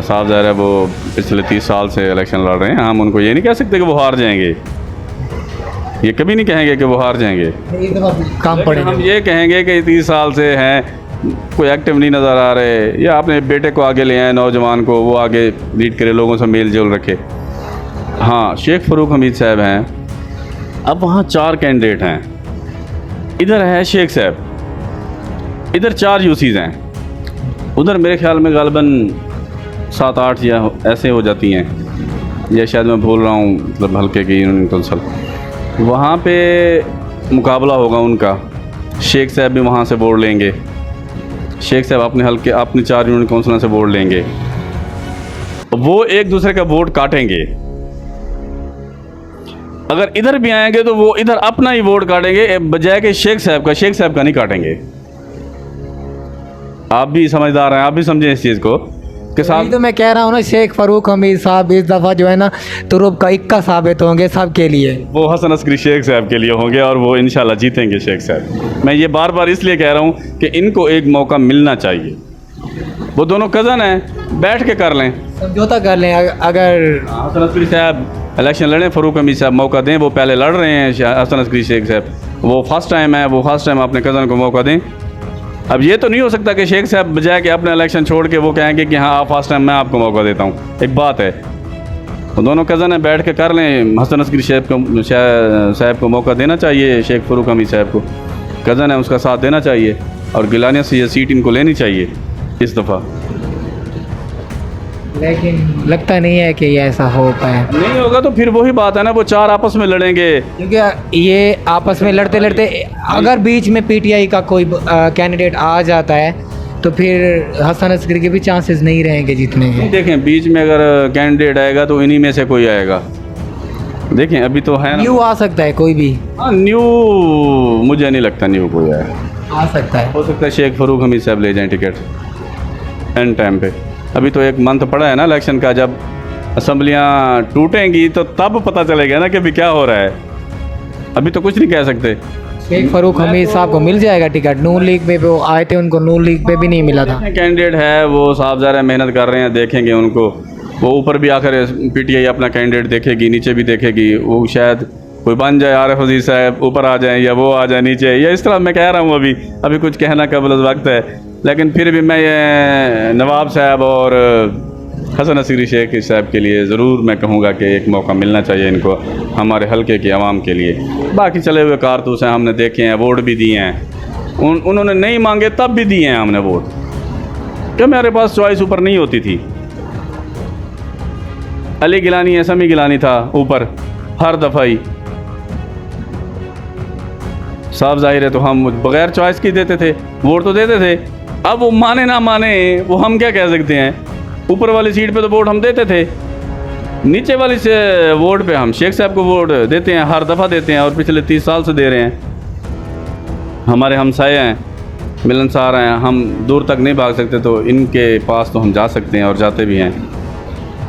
साहब ज़ाहिर है वो पिछले 30 साल से इलेक्शन लड़ रहे हैं। हम उनको ये नहीं कह सकते कि वो हार जाएंगे, ये कभी नहीं कहेंगे कि वो हार जाएंगे। काम लेकिन हम पड़ेगा। ये कहेंगे कि 30 साल से हैं, कोई एक्टिव नहीं नज़र आ रहे, या अपने बेटे को आगे ले आए, नौजवान को, वो आगे लीड करे, लोगों से मेल जोल रखे। हाँ, शेख फ़ारूक हमीद साहब हैं। अब वहाँ 4 कैंडिडेट हैं, इधर है शेख साहब, इधर 4 यूसीज़ हैं, उधर मेरे ख्याल में गालिबन 7-8 या ऐसे हो जाती हैं, या शायद मैं भूल रहा हूँ, मतलब हल्के की यूनियन कौंसल। वहाँ पे मुकाबला होगा उनका। शेख साहब भी वहाँ से वोट लेंगे, शेख साहब अपने हल्के अपने 4 यूनियन कौंसलर से वोट लेंगे, वो एक दूसरे का वोट काटेंगे। अगर इधर भी आएंगे तो वो इधर अपना ही वोट काटेंगे, बजाय कि शेख साहब का नहीं काटेंगे। आप भी समझदार हैं, आप भी समझें इस चीज़ को कि यही तो मैं कह रहा हूँ ना, शेख फारूक हमीद साहब इस दफ़ा जो है ना तुरुप का इक्का साबित होंगे सबके लिए। वो हसन असगरी शेख साहब के लिए होंगे और वो इंशाल्लाह जीतेंगे शेख साहब। मैं ये बार बार इसलिए कह रहा हूँ कि इनको एक मौका मिलना चाहिए। वो दोनों कज़न हैं, बैठ के कर लें, समझौता कर लें। अगर हसन असगरी साहब इलेक्शन लड़ें, फ़ारूक हमीद साहब मौका दें, वो पहले लड़ रहे हैं, हसन असगरी शेख साहब वो फर्स्ट टाइम है, वो फर्स्ट टाइम अपने कज़न को मौका दें। अब ये तो नहीं हो सकता कि शेख साहब बजाय कि अपने इलेक्शन छोड़ के वो कहेंगे कि हाँ आप फर्स्ट टाइम, मैं आपको मौका देता हूँ। एक बात है, तो दोनों कज़न हैं, बैठ के कर लें। हसन असगरी साहब को मौका देना चाहिए, शेख फ़ारूक हमीद साहब को, कज़न है उसका साथ देना चाहिए, और गिलानिया से ये सीट इनको लेनी चाहिए इस दफ़ा। लेकिन लगता नहीं है कि ये ऐसा हो पाए। नहीं होगा तो फिर वही बात है ना, वो 4 आपस में लड़ेंगे। क्योंकि ये आपस में लड़ते लड़ते अगर बीच में पीटीआई का कोई कैंडिडेट आ जाता है तो फिर हसन असगरी के भी चांसेस नहीं रहेंगे जीतने के। देखें, बीच में अगर कैंडिडेट आएगा तो इन्हीं में से कोई आएगा। देखें अभी तो है न्यू आ सकता है कोई भी। हाँ, न्यू मुझे नहीं लगता न्यू कोई आएगा। आ सकता है, हो सकता है शेख फ़ारूक हमीद साहब ले जाएं टिकट एंड टाइम पे। अभी तो एक मंथ पड़ा है ना इलेक्शन का, जब असम्बलियाँ टूटेंगी तो तब पता चलेगा ना कि अभी क्या हो रहा है। अभी तो कुछ नहीं कह सकते। शेख फ़ारूक हमीद साहब को मिल जाएगा टिकट। नून लीग पे वो आए थे, उनको नून लीग पे भी नहीं मिला था। कैंडिडेट है वो साहब ज़रा मेहनत कर रहे हैं, देखेंगे उनको। वो ऊपर भी आकर पीटीआई अपना कैंडिडेट देखेगी, नीचे भी देखेगी। वो शायद कोई बन जाए, आरिफ अजीज़ साहब ऊपर आ जाएं, या वो आ जाए नीचे, या इस तरह मैं कह रहा हूँ। अभी कुछ कहना कबल वक्त है, लेकिन फिर भी मैं ये नवाब साहब और हसन असगरी शेख साहब के लिए ज़रूर मैं कहूँगा कि एक मौका मिलना चाहिए इनको, हमारे हलके की आवाम के लिए। बाकी चले हुए कारतूस हैं, हमने देखे हैं, वोट भी दिए हैं। उन्होंने नहीं मांगे तब भी दिए हैं हमने वोट, क्यों मेरे पास चॉइस ऊपर नहीं होती थी। अली गिलानी, समी गिलानी था ऊपर हर दफ़ा ही, साफ जाहिर है। तो हम बग़ैर चॉइस की देते थे, वोट तो देते थे। अब वो माने ना माने वो हम क्या कह सकते हैं। ऊपर वाली सीट पे तो वोट हम देते थे, नीचे वाली से वोट पे हम शेख साहब को वोट देते हैं, हर दफ़ा देते हैं, और पिछले 30 साल से दे रहे हैं। हमारे हमसाए हैं, मिलनसार हैं, हम दूर तक नहीं भाग सकते, तो इनके पास तो हम जा सकते हैं और जाते भी हैं।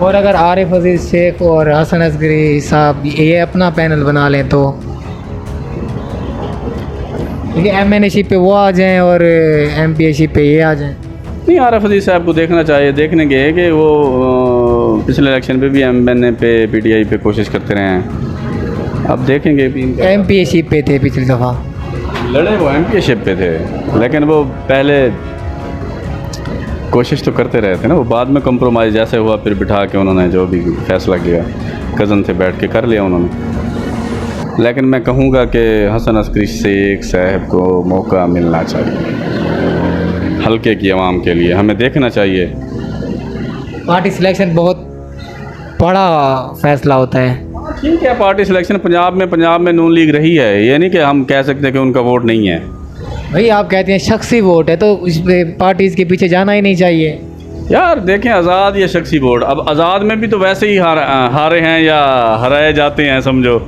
और अगर आरिफ अजीज़ शेख और हसन असगरी साहब ये अपना पैनल बना लें तो एमएनए शिप पे वो आ जाएं और एमपीए पे ये आ जाएं। नहीं, आरिफ अजीज़ साहब को देखना चाहिए, देखने के कि वो पिछले इलेक्शन पे भी एमएनए पे, पीटीआई पे कोशिश करते रहे हैं। अब देखेंगे भी। एमपीए पे थे पिछली दफ़ा, लड़े वो एमपीए पे थे, लेकिन वो पहले कोशिश तो करते रहे थे ना। वो बाद में कंप्रोमाइज़ जैसे हुआ, फिर बिठा के उन्होंने जो भी फैसला किया, कज़न थे, बैठ के कर लिया उन्होंने। लेकिन मैं कहूँगा कि हसन असगरी शेख साहब को मौका मिलना चाहिए, हल्के की आवाम के लिए हमें देखना चाहिए। पार्टी सिलेक्शन बहुत बड़ा फैसला होता है। ठीक है, पार्टी सिलेक्शन पंजाब में नून लीग रही है, ये नहीं कि हम कह सकते कि उनका वोट नहीं है। भाई आप कहते हैं शख्सी वोट है तो इस पार्टीज के पीछे जाना ही नहीं चाहिए। यार देखें, आज़ाद या शख्सी वोट, अब आज़ाद में भी तो वैसे ही हारे हैं या हराए जाते हैं समझो,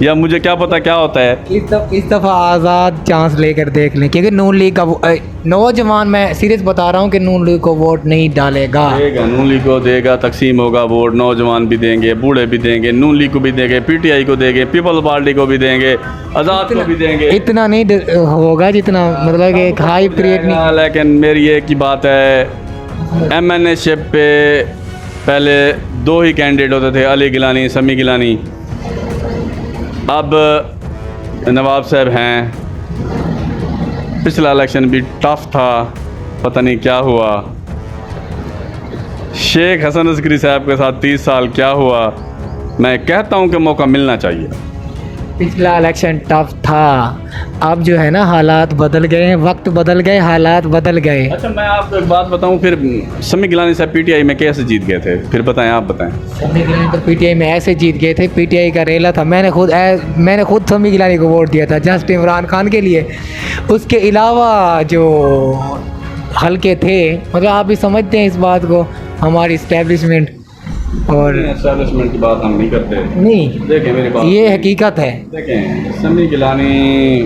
या मुझे क्या पता क्या होता है। इस दफ़ा आज़ाद चांस लेकर देख लें, क्योंकि नून लीग का नौजवान, मैं सीरियस बता रहा हूँ कि नून लीग को वोट नहीं डालेगा। देगा, नून लीग को देगा, तकसीम होगा वोट, नौजवान भी देंगे, बूढ़े भी देंगे, नून लीग को भी देंगे, पीटीआई को देंगे, पीपल पार्टी को भी देंगे, आज़ाद को भी देंगे। इतना नहीं होगा जितना मतलब कि एक हाइप क्रिएट नहीं। लेकिन मेरी एक ही बात है, एमएनए शिप पे पहले 2 ही कैंडिडेट होते थे, अली गिलानी, समी गिलानी। अब नवाब साहब हैं। पिछला इलेक्शन भी टफ था, पता नहीं क्या हुआ। शेख हसन अस्करी साहब के साथ 30 साल क्या हुआ। मैं कहता हूं कि मौका मिलना चाहिए। पिछला इलेक्शन टफ था, अब जो है ना हालात बदल गए हैं, वक्त बदल गए, हालात बदल गए। अच्छा, मैं आपको एक बात बताऊं, फिर समी गिलानी साहब पीटीआई में कैसे जीत गए थे, फिर बताएं, आप बताएं। समी गिलानी तो पीटीआई में ऐसे जीत गए थे, पीटीआई का रेला था। मैंने खुद समी गिलानी को वोट दिया था जस्ट इमरान खान के लिए। उसके अलावा जो हल्के थे, मतलब आप भी समझते हैं इस बात को, हमारी इस्टेब्लिशमेंट और एस्टैब्लिशमेंट की बात हम नहीं करते। नहीं, देखें मेरी बात, ये हकीकत है। देखें समी गिलानी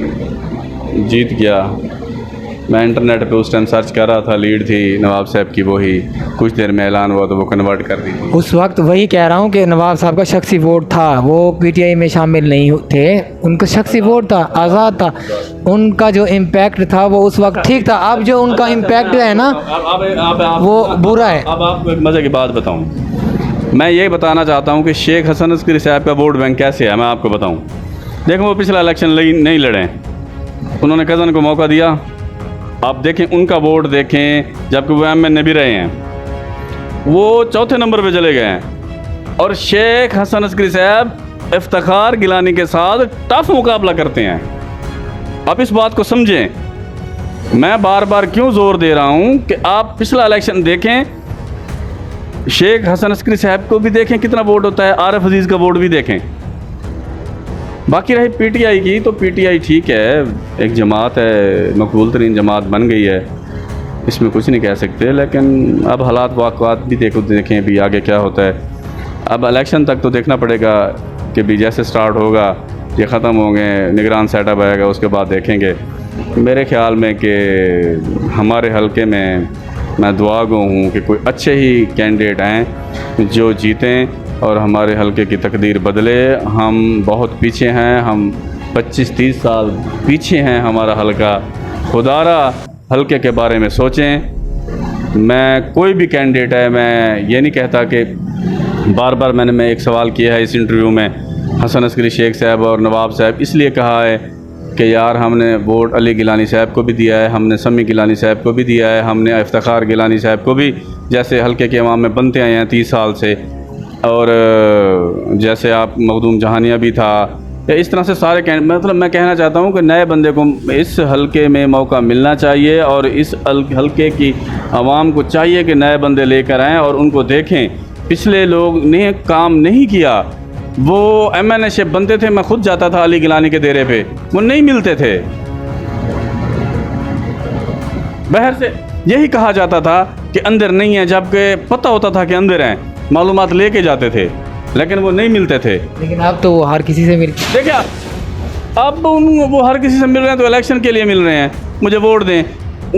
जीत गया। मैं इंटरनेट पे उस टाइम सर्च कर रहा था, लीड थी नवाब साहब की, वही कुछ देर में ऐलान हुआ तो वो कन्वर्ट कर दी थी। उस वक्त वही कह रहा हूँ कि नवाब साहब का शख्सी वोट था, वो पीटीआई में शामिल नहीं थे, उनका शख्सी वोट था, आज़ाद था। उनका जो इम्पैक्ट था वो उस वक्त ठीक था। अब जो उनका इम्पैक्ट है ना वो बुरा है। अब आपको एक मज़े की बात बताऊं, मैं ये बताना चाहता हूं कि शेख हसन अस्करी साहब का वोट बैंक कैसे है, मैं आपको बताऊं। देखो, वो पिछला इलेक्शन नहीं लड़े, उन्होंने कज़न को मौका दिया। आप देखें उनका वोट देखें, जबकि वो एमएनए भी रहे हैं, वो चौथे नंबर पे चले गए हैं। और शेख हसन अस्करी साहब इफ्तिखार गिलानी के साथ टफ मुकाबला करते हैं। आप इस बात को समझें। मैं बार बार क्यों जोर दे रहा हूं कि आप पिछला इलेक्शन देखें, शेख हसन अस्करी साहब को भी देखें कितना वोट होता है, आरिफ अजीज़ का वोट भी देखें। बाकी रही पीटीआई की, तो पीटीआई ठीक है, एक जमात है, मकबूल तरीन जमात बन गई है, इसमें कुछ नहीं कह सकते। लेकिन अब हालात वाक़ात भी देखें भी आगे क्या होता है। अब इलेक्शन तक तो देखना पड़ेगा कि भी जैसे स्टार्ट होगा, ये ख़त्म होंगे, निगरान सेटअप आएगा, उसके बाद देखेंगे। मेरे ख़्याल में कि हमारे हलके में मैं दुआ गो हूँ कि कोई अच्छे ही कैंडिडेट आएँ जो जीतें और हमारे हलके की तकदीर बदले। हम बहुत पीछे हैं, हम 25-30 साल पीछे हैं हमारा हलका। खुदारा हलके के बारे में सोचें। मैं कोई भी कैंडिडेट है, मैं ये नहीं कहता कि बार बार मैं एक सवाल किया है इस इंटरव्यू में, हसन अस्करी शेख साहब और नवाब साहब, इसलिए कहा है कि यार हमने वोट अली गिलानी साहब को भी दिया है, हमने समी गिलानी साहब को भी दिया है, हमने इफ्तिखार गिलानी साहब को भी, जैसे हलके के अवाम में बनते आए हैं 30 साल से, और जैसे आप मखदूम जहानिया भी था, इस तरह से सारे मतलब मैं कहना चाहता हूँ कि नए बंदे को इस हलके में मौका मिलना चाहिए और इस हलके की आवाम को चाहिए कि नए बंदे लेकर आएँ और उनको देखें। पिछले लोग ने काम नहीं किया, वो एमएनए शिप बनते थे, मैं खुद जाता था अली गिलानी के डेरे पे, वो नहीं मिलते थे। बाहर से यही कहा जाता था कि अंदर नहीं है, जबकि पता होता था कि अंदर हैं, मालूमात लेके जाते थे, लेकिन वो नहीं मिलते थे। लेकिन अब तो वो हर किसी से मिल, देखिए अब वो हर किसी से मिल रहे हैं, तो इलेक्शन के लिए मिल रहे हैं, मुझे वोट दें।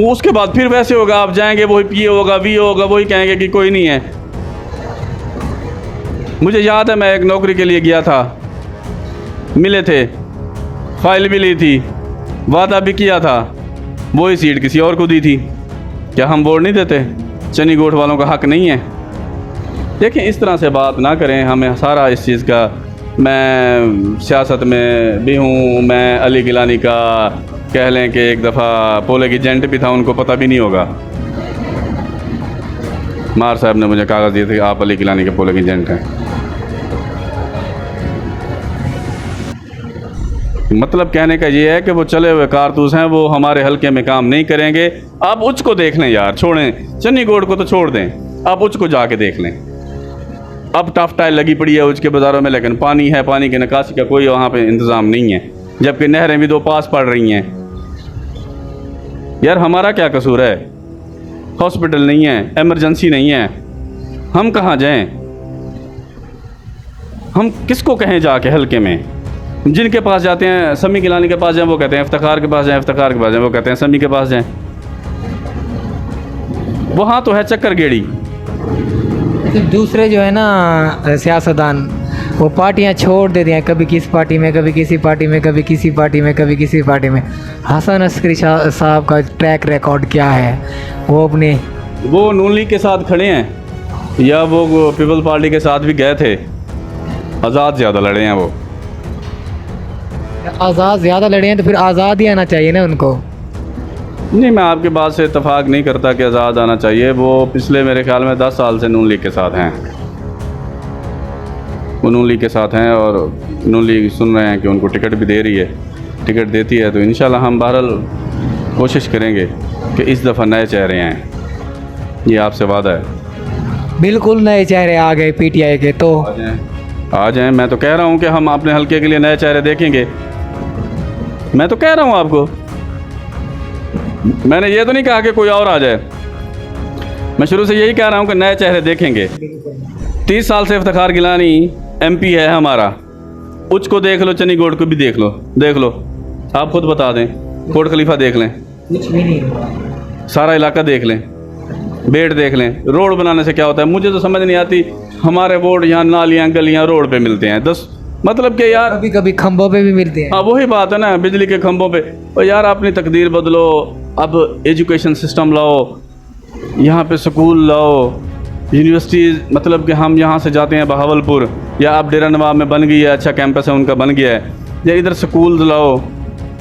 उसके बाद फिर वैसे होगा, आप जाएंगे वही पीए होगा, वी होगा, वही कहेंगे कि कोई नहीं है। मुझे याद है, मैं एक नौकरी के लिए गया था, मिले थे, फाइल भी ली थी, वादा भी किया था, वही सीट किसी और को दी थी। क्या हम वोट नहीं देते? चनी गोट वालों का हक नहीं है? देखें, इस तरह से बात ना करें। हमें सारा इस चीज़ का, मैं सियासत में भी हूँ, मैं अली गिलानी का कह लें कि एक दफ़ा पोलिंग एजेंट भी था, उनको पता भी नहीं होगा। मार साहब ने मुझे कागज़ दिए थे, आप अली गिलानी के पोलिंग एजेंट हैं। मतलब कहने का ये है कि वो चले हुए कारतूस हैं, वो हमारे हलके में काम नहीं करेंगे। आप उच्च को देख लें यार, छोड़ें चन्नी गोड को तो छोड़ दें, आप उच्च को जाके देख लें। अब टफ टाइल लगी पड़ी है उच्च के बाज़ारों में, लेकिन पानी है, पानी की निकासी का कोई वहाँ पे इंतज़ाम नहीं है, जबकि नहरें भी 2 पास पड़ रही हैं। यार हमारा क्या कसूर है? हॉस्पिटल नहीं है, इमरजेंसी नहीं है, हम कहाँ जाएं? हम किसको कहें जाके हल्के में? जिनके पास जाते हैं, समी गिलानी के पास जाएं वो कहते हैं इफ्तिखार के पास जाएं, इफ्तिखार के पास जाएं वो कहते हैं समी के पास जाएं। वहाँ तो है चक्कर गेड़ी। दूसरे जो है ना सियासतदान, वो पार्टियां छोड़ देते हैं, कभी किस पार्टी में, कभी किसी पार्टी में, कभी किसी पार्टी में, कभी किसी पार्टी में। हसन अस्करी साहब का ट्रैक रिकॉर्ड क्या है? वो नून लीग के साथ खड़े हैं या वो पीपल्स पार्टी के साथ भी गए थे? आज़ाद ज़्यादा लड़े हैं वो। आज़ाद ज़्यादा लड़े हैं तो फिर आज़ाद ही आना चाहिए ना उनको। नहीं, मैं आपकी बात से इत्तेफाक नहीं करता कि आज़ाद आना चाहिए। वो पिछले मेरे ख्याल में 10 साल से नून लीग के साथ हैं। वो नून लीग के साथ हैं और नून लीग सुन रहे हैं कि उनको टिकट भी दे रही है। टिकट देती है तो इंशाल्लाह हम बहरहाल कोशिश करेंगे कि इस दफ़ा नए चेहरे आएँ, ये आपसे वादा है। बिल्कुल नए चेहरे आ गए पीटीआई के, तो आ जाएँ। मैं तो कह रहा हूँ कि हम अपने हल्के के लिए नए चेहरे देखेंगे। मैं तो कह रहा हूँ आपको, मैंने ये तो नहीं कहा कि कोई और आ जाए। मैं शुरू से यही कह रहा हूँ कि नए चेहरे देखेंगे। 30 साल से इफ्तिखार गिलानी एमपी है हमारा। उसको देख लो, चनी गोड को भी देख लो, आप खुद बता दें। कोट खलीफा देख लें, कुछ भी नहीं, सारा इलाका देख लें, बेड देख लें। रोड बनाने से क्या होता है मुझे तो समझ नहीं आती। हमारे बोर्ड यहाँ नालियाँ गलियाँ रोड पे मिलते हैं। 10 मतलब कि यार कभी कभी खंभों पे भी मिलते हैं। हाँ वही बात है ना, बिजली के खंभों पे। और यार अपनी तकदीर बदलो, अब एजुकेशन सिस्टम लाओ, यहाँ पे स्कूल लाओ, यूनिवर्सिटीज़। मतलब कि हम यहाँ से जाते हैं बहावलपुर या अब डेरा नवाब में बन गई है, अच्छा कैंपस है उनका, बन गया है, या इधर स्कूल लाओ,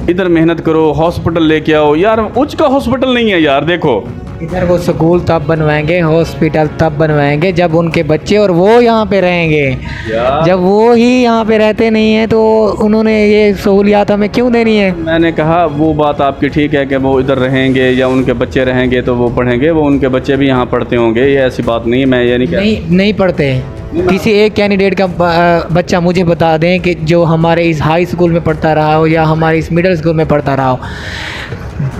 इधर मेहनत करो, हॉस्पिटल लेके आओ। यार उच्च का हॉस्पिटल नहीं है यार। देखो इधर वो स्कूल तब बनवाएंगे, हॉस्पिटल तब बनवाएंगे जब उनके बच्चे और वो यहाँ पे रहेंगे। जब वो ही यहाँ पे रहते नहीं हैं तो उन्होंने ये सहूलियात हमें क्यों देनी है? मैंने कहा वो बात आपकी ठीक है कि वो इधर रहेंगे या उनके बच्चे रहेंगे तो वो पढ़ेंगे, वो उनके बच्चे भी यहाँ पढ़ते होंगे, ये ऐसी बात नहीं है। मैं ये नहीं पढ़ते। किसी एक कैंडिडेट का बच्चा मुझे बता दें कि जो हमारे इस हाई स्कूल में पढ़ता रहा हो या हमारे इस मिडिल स्कूल में पढ़ता रहा हो।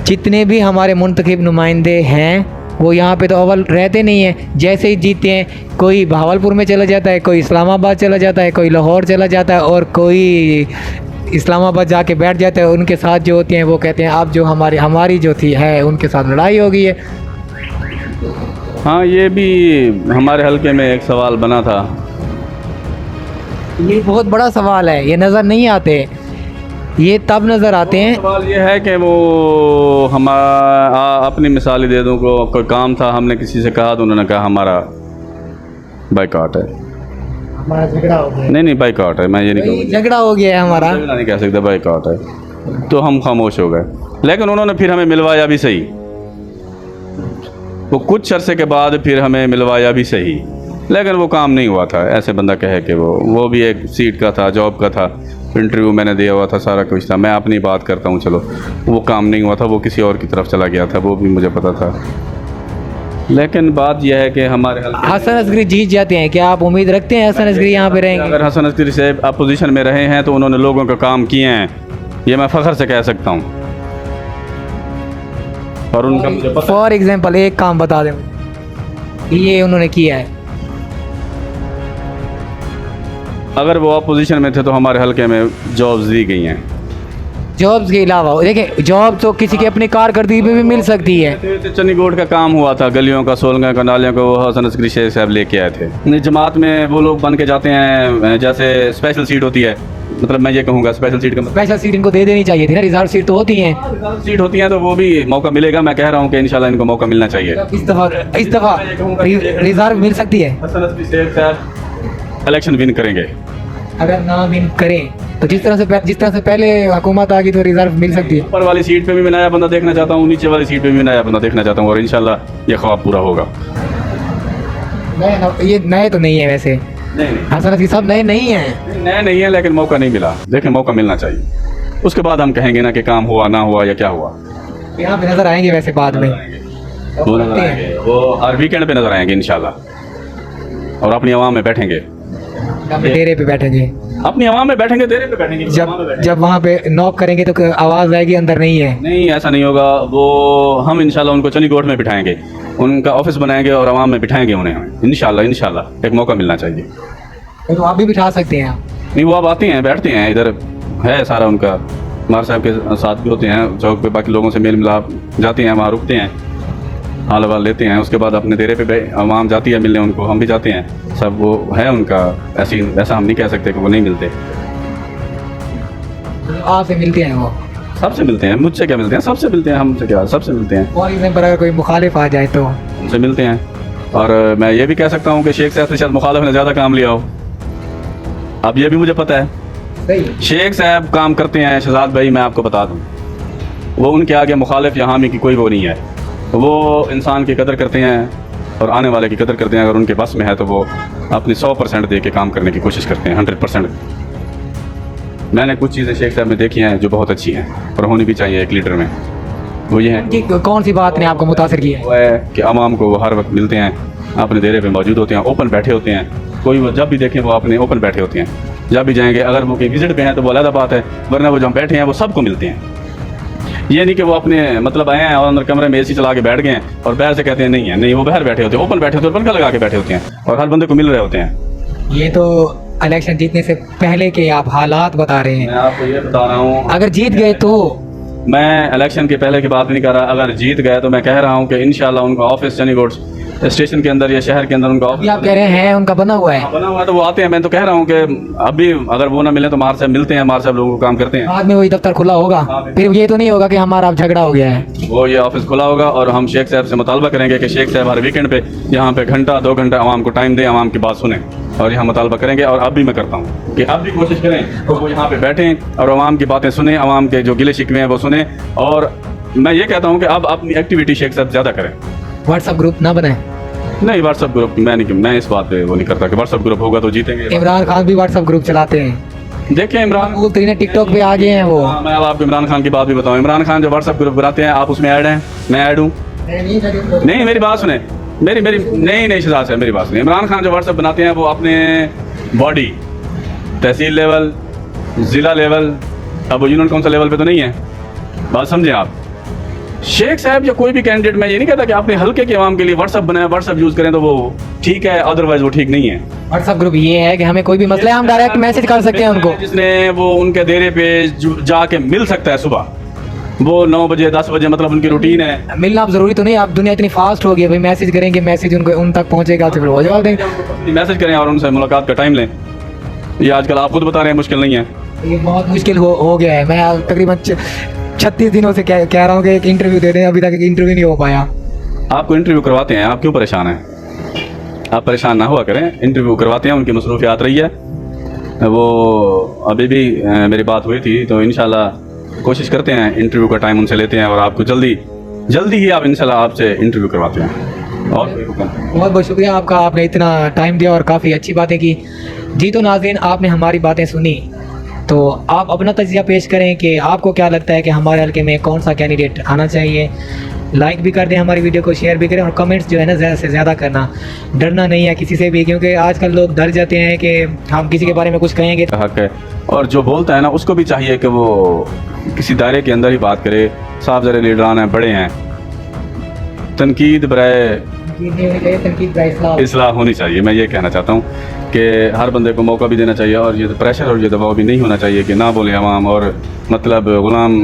जितने भी हमारे मुंतखब नुमाइंदे हैं वो यहाँ पे तो अव्वल रहते नहीं हैं। जैसे ही जीतते हैं कोई बहावलपुर में चला जाता है, कोई इस्लामाबाद चला जाता है, कोई लाहौर चला जाता है और कोई इस्लामाबाद जाके बैठ जाता है। उनके साथ जो होते हैं वो कहते हैं अब जो हमारी जो थी है उनके साथ लड़ाई हो गई है। हाँ, ये भी हमारे हल्के में एक सवाल बना था। ये बहुत बड़ा सवाल है, ये नज़र नहीं आते, ये तब नज़र आते हैं। सवाल ये है कि वो अपनी मिसाल ही दे दूँ को कोई काम था, हमने किसी से कहा तो उन्होंने कहा हमारा बाइकआउट है। हमारा झगड़ा हो गया। नहीं बाइकआउट है, मैं ये नहीं कहूँगा झगड़ा हो गया है हमारा, झगड़ा नहीं कह सकते, बाइकआउट है। तो हम खामोश हो गए। लेकिन उन्होंने फिर हमें मिलवाया भी सही। वो कुछ अरसे के बाद फिर हमें मिलवाया भी सही, लेकिन वो काम नहीं हुआ था। ऐसे बंदा कहे कि वो भी एक सीट का था, जॉब का था, इंटरव्यू मैंने दिया हुआ था, सारा कुछ था। मैं अपनी बात करता हूँ, चलो वो काम नहीं हुआ था, वो किसी और की तरफ चला गया था, वो भी मुझे पता था। लेकिन बात यह है कि हमारे हसन अस्करी जीत जाते हैं, क्या आप उम्मीद रखते हैं हसन अस्करी यहाँ पे रहेंगे? अगर हसन अस्करी साहब अपोजिशन में रहे हैं तो उन्होंने लोगों का काम किए हैं, ये मैं फ़ख्र से कह सकता हूँ। और उनका मुझे पता, फॉर एग्जांपल एक काम बता दें ये उन्होंने किया है। अगर वो अपोजिशन में थे तो हमारे हल्के में जॉब्स दी गई हैं। जॉब्स के अलावा देखिए, जॉब तो किसी की अपनी कारकर्दगी पे भी मिल सकती है। चनी गोड का काम हुआ था, गलियों का, सोलंगा का, नालियों को हसन अस्करी शेख साहब लेके आए थे। जमात में वो लोग बन के जाते हैं, जैसे स्पेशल सीट होती है, मतलब मैं ये कहूँगा स्पेशल सीट का स्पेशल सीट इनको दे देनी चाहिए थी ना, रिजर्व सीट तो होती हैं। रिजर्व सीट होती हैं तो वो भी मौका मिलेगा। मैं कह रहा हूँ कि इंशाल्लाह इनको मौका मिलना चाहिए। इस दफ़ा रिजर्व मिल सकती है। हसन अस्करी शेख साहब इलेक्शन विन करेंगे। अगर ना विन करें तो जिस तरह से पहले हुकूमत आ गई तो रिजर्व मिल सकती है। ऊपर वाली सीट पे भी मैं नया बंदा देखना चाहता हूँ, नीचे वाली सीट पे भी नया बंदा देखना चाहता हूँ, और इंशाल्लाह ये ख्वाब पूरा होगा। ये नए तो नहीं है वैसे, नहीं हसन अस्करी साहब नए नहीं हैं। नया नहीं है, लेकिन मौका नहीं मिला। देखें, मौका मिलना चाहिए, उसके बाद हम कहेंगे ना कि काम हुआ ना हुआ या क्या हुआ। यहाँ पे नजर आएंगे वैसे बाद में, वो नजर आएंगे, वो हर वीकेंड पे नजर आएंगे इंशाल्लाह, और अपनी आवाम में बैठेंगे, डेरे पे बैठेंगे। अपनी आवाम में बैठेंगे, देरे पे बैठेंगे, आवाम में जब बैठेंगे। जब वहाँ पे नॉक करेंगे तो आवाज़ आएगी अंदर नहीं है। नहीं, ऐसा नहीं होगा। वो हम इंशाल्लाह उनको चंडीगढ़ में बिठाएंगे, उनका ऑफिस बनाएंगे और आवाम में बिठाएंगे उन्हें। इंशाल्लाह एक मौका मिलना चाहिए। तो आप भी बिठा सकते हैं। नहीं, वो अब आते हैं, बैठते हैं, इधर है सारा उनका, मार साहब के साथ भी होते हैं चौक पे, बाकी लोगों से मेल मिलाप, जाते हैं वहाँ, रुकते हैं, हाल वाल लेते हैं, उसके बाद अपने डेरे पे आवाम जाती है मिलने उनको, हम भी जाते हैं, सब वो है उनका। ऐसा हम नहीं कह सकते कि वो नहीं मिलते, आपसे मिलते हैं वो? सबसे मिलते हैं। मुझसे क्या मिलते हैं, सबसे मिलते हैं। हमसे क्या, सबसे मिलते हैं। और इसमें पर अगर कोई मुखालिफ आ जाए तो उनसे मिलते हैं। और मैं ये भी कह सकता हूँ कि शेख साहब से शायद मुखालिफ ने ज़्यादा काम लिया हो, अब ये भी मुझे पता है। सही। शेख साहब काम करते हैं शहजाद भाई, मैं आपको बता दूं, वो उनके आगे मुखालिफ यहाँ में की कोई वो नहीं है। वो इंसान की कदर करते हैं और आने वाले की कदर करते हैं। अगर उनके बस में है तो वो अपनी 100% दे के काम करने की कोशिश करते हैं, 100%। मैंने कुछ चीज़ें शेख साहब में देखी हैं जो बहुत अच्छी हैं और होनी भी चाहिए एक लीडर में। वो ये है कि कौन सी बात ने आपको मुतासर किया है? वो है कि आवाम को वो हर वक्त मिलते हैं, अपने डेरे पे मौजूद होते हैं, ओपन बैठे होते हैं। कोई वो जब भी देखें वो अपने ओपन बैठे होते हैं, जब भी जाएंगे। अगर वो कहीं विजिट पे हैं तो वो अलग बात है, वरना वो जहाँ बैठे हैं वो सबको मिलते हैं। ये नहीं कि वो अपने मतलब आए हैं और अंदर कमरे में एसी चला के बैठ गए हैं और बाहर से कहते हैं नहीं है। नहीं, वो बाहर बैठे होते हैं, ओपन बैठे होते हैं, पंखा लगा के बैठे होते हैं और हर बंदे को मिल रहे होते हैं। ये तो इलेक्शन जीतने से पहले के आप हालात बता रहे मैं हैं। आपको ये बता रहा हूँ, अगर जीत गए तो? मैं इलेक्शन के पहले की बात नहीं कर रहा। अगर जीत गए तो मैं कह रहा हूँ कि इंशाल्लाह उनका ऑफिस चंडीगढ़ स्टेशन के अंदर या शहर के अंदर उनका अभी ऑफिस आप कह रहे हैं उनका बना हुआ है, बना हुआ है, तो वो आते हैं। मैं तो कह रहा हूँ कि अभी अगर वो ना मिले तो मार साहब मिलते हैं, मार साहब लोगों को काम करते हैं। बाद में वही दफ्तर खुला होगा। फिर ये तो नहीं होगा कि हमारा अब झगड़ा हो गया है। वो ये ऑफिस खुला होगा और हम शेख साहब से मुतालबा करेंगे कि शेख साहब हर वीकेंड पे यहाँ पे घंटा 2 घंटा आवाम को टाइम दें, आवाम की बात सुने। और यहाँ मुतालबा करेंगे और अब भी मैं करता हूँ कि अब भी कोशिश करें तो वो यहाँ पे बैठें और आवाम की बातें सुने, आवाम के जो गिले शिकवे हैं वो सुने। और मैं ये कहता हूँ कि अब अपनी एक्टिविटी शेख साहब ज़्यादा करें। व्हाट्सएप ग्रुप ना बनाए? नहीं, व्हाट्सएप ग्रुप मैं इस बात पे वो नहीं करता कि व्हाट्सएप ग्रुप होगा तो जीतेंगे। इमरान खान भी व्हाट्सएप ग्रुप चलाते हैं। देखिए इमरान, वो तीन टिकटॉक पे आ गए हैं वो। हाँ, मैं अब आपको इमरान खान की बात भी बताऊँ। इमरान खान जो व्हाट्सएप ग्रुप बनाते हैं, आप उसमें ऐड हैं, मैं ऐड हूँ। नहीं, मेरी बात सुने, मेरी नहीं शहजाद साहब, मेरी बात सुनिए। इमरान खान जो व्हाट्सएप बनाते हैं वो अपने बॉडी, तहसील लेवल, ज़िला लेवल, अब वो यूनियन काउंसिल लेवल पे तो नहीं है, बात समझें आप। शेख साहब या कोई भी कैंडिडेट, मैं ये नहीं कहता कि आपने हल्के के आवाम के लिए व्हाट्सएप बनाया, व्हाट्सएप यूज़ करें तो वो ठीक है, अदरवाइज वो ठीक नहीं है। व्हाट्सएप ग्रुप ये है कि हमें कोई भी मसला है हम डायरेक्ट मैसेज कर सकते हैं उनको। जिसने वो उनके डेरे पे जाके मिल सकता है सुबह, वो 9 बजे 10 बजे, मतलब उनकी रूटीन है। मिलना अब जरूरी तो नहीं, अब दुनिया इतनी फास्ट हो गई है भाई, मैसेज करेंगे, मैसेज उनको उन तक पहुंचेगा तो फिर वो जवाब देंगे। मैसेज करें और उनसे मुलाकात का टाइम लें। ये आजकल आप खुद बता रहे हैं मुश्किल नहीं है। ये बहुत मुश्किल हो गया है। मैं तकरीबन 36 दिनों से कह रहा हूँ कि एक इंटरव्यू दे दें, अभी तक एक इंटरव्यू नहीं हो पाया। आपको इंटरव्यू करवाते हैं, आप क्यों परेशान हैं? आप परेशान ना हुआ करें, इंटरव्यू करवाते हैं, उनकी मसरूफियात रही है। वो अभी भी मेरी बात हुई थी, तो इंशाल्लाह कोशिश करते हैं, इंटरव्यू का टाइम उनसे लेते हैं और आपको जल्दी ही आप इंशाल्लाह आपसे इंटरव्यू करवाते हैं। और बहुत बहुत शुक्रिया आपका, आपने इतना टाइम दिया और काफ़ी अच्छी बातें की। जी तो नाज़रीन, आपने हमारी बातें सुनी, तो आप अपना तजिया पेश करें कि आपको क्या लगता है कि हमारे हल्के में कौन सा कैंडिडेट आना चाहिए। लाइक भी कर दें हमारी वीडियो को, शेयर भी करें और कमेंट्स जो है ना ज़्यादा से ज़्यादा करना। डरना नहीं है किसी से भी, क्योंकि आजकल लोग डर जाते हैं कि हम किसी के बारे में कुछ कहेंगे। हक है, और जो बोलता है ना उसको भी चाहिए कि वो किसी दायरे के अंदर ही बात करे। साफ ज़रा लीडरान हैं, बड़े हैं, तनकीद बराए इस्लाह होनी चाहिए। मैं ये कहना चाहता हूँ कि हर बंदे को मौका भी देना चाहिए और ये प्रेशर और ये दबाव भी नहीं होना चाहिए कि ना बोले आवाम और मतलब गुलाम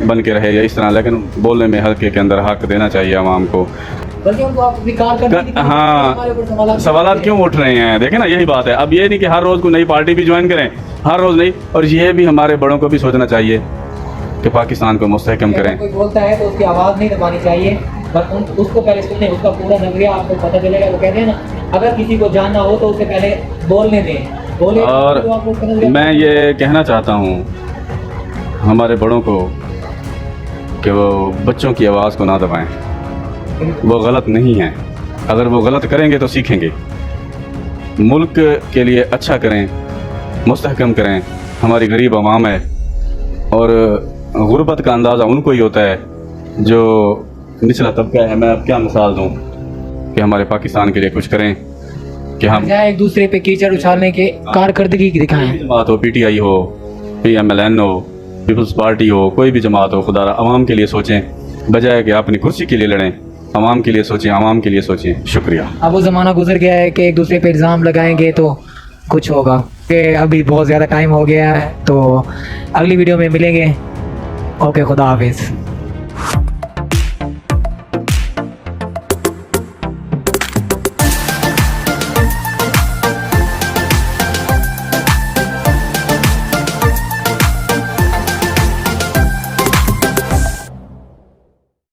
बन के रहे या इस तरह, लेकिन बोलने में हल्के के अंदर हक देना चाहिए आवाम को। हाँ, सवाल क्यों उठ रहे हैं, देखें ना, यही बात है। अब ये नहीं कि हर रोज़ को नई पार्टी भी ज्वाइन करें, हर रोज़ नहीं। और ये भी हमारे बड़ों को भी सोचना चाहिए कि पाकिस्तान को मुस्तहकम करें। कोई बोलता है तो उसकी आवाज़ नहीं दबानी चाहिए, बस उसको पहले सुनने, उसका पूरा नजरिया आपको पता चलेगा। वो कहते हैं ना, अगर किसी को जानना हो तो उसे पहले बोलने दें, बोले। और मैं ये कहना चाहता हूँ हमारे बड़ों को कि वो बच्चों की आवाज़ को ना दबाएं, वो गलत नहीं है। अगर वो गलत करेंगे तो सीखेंगे। मुल्क के लिए अच्छा करें, मुस्तहकम करें। हमारी गरीब आवाम है और गुर्बत का अंदाज़ा उनको ही होता है जो निचला तबका है। मैं अब क्या मिसाल दूँ कि हमारे पाकिस्तान के लिए कुछ करें, कि हम या एक दूसरे पे कीचड़ उछालने के कारकर्दगी दिखाएं। जमात हो, PTI हो, PMLN हो, पीपल्स पार्टी हो, कोई भी जमात हो, खुदा आवाम के लिए सोचें, बजाय कि अपनी कुर्सी के लिए लड़ें। आवाम के लिए सोचें, आवाम के लिए सोचें। शुक्रिया। अब वो ज़माना गुजर गया है कि एक दूसरे पे इल्ज़ाम लगाएंगे तो कुछ होगा, कि अभी बहुत ज़्यादा टाइम हो गया है। तो अगली वीडियो में मिलेंगे। ओके, खुदा हाफिज़।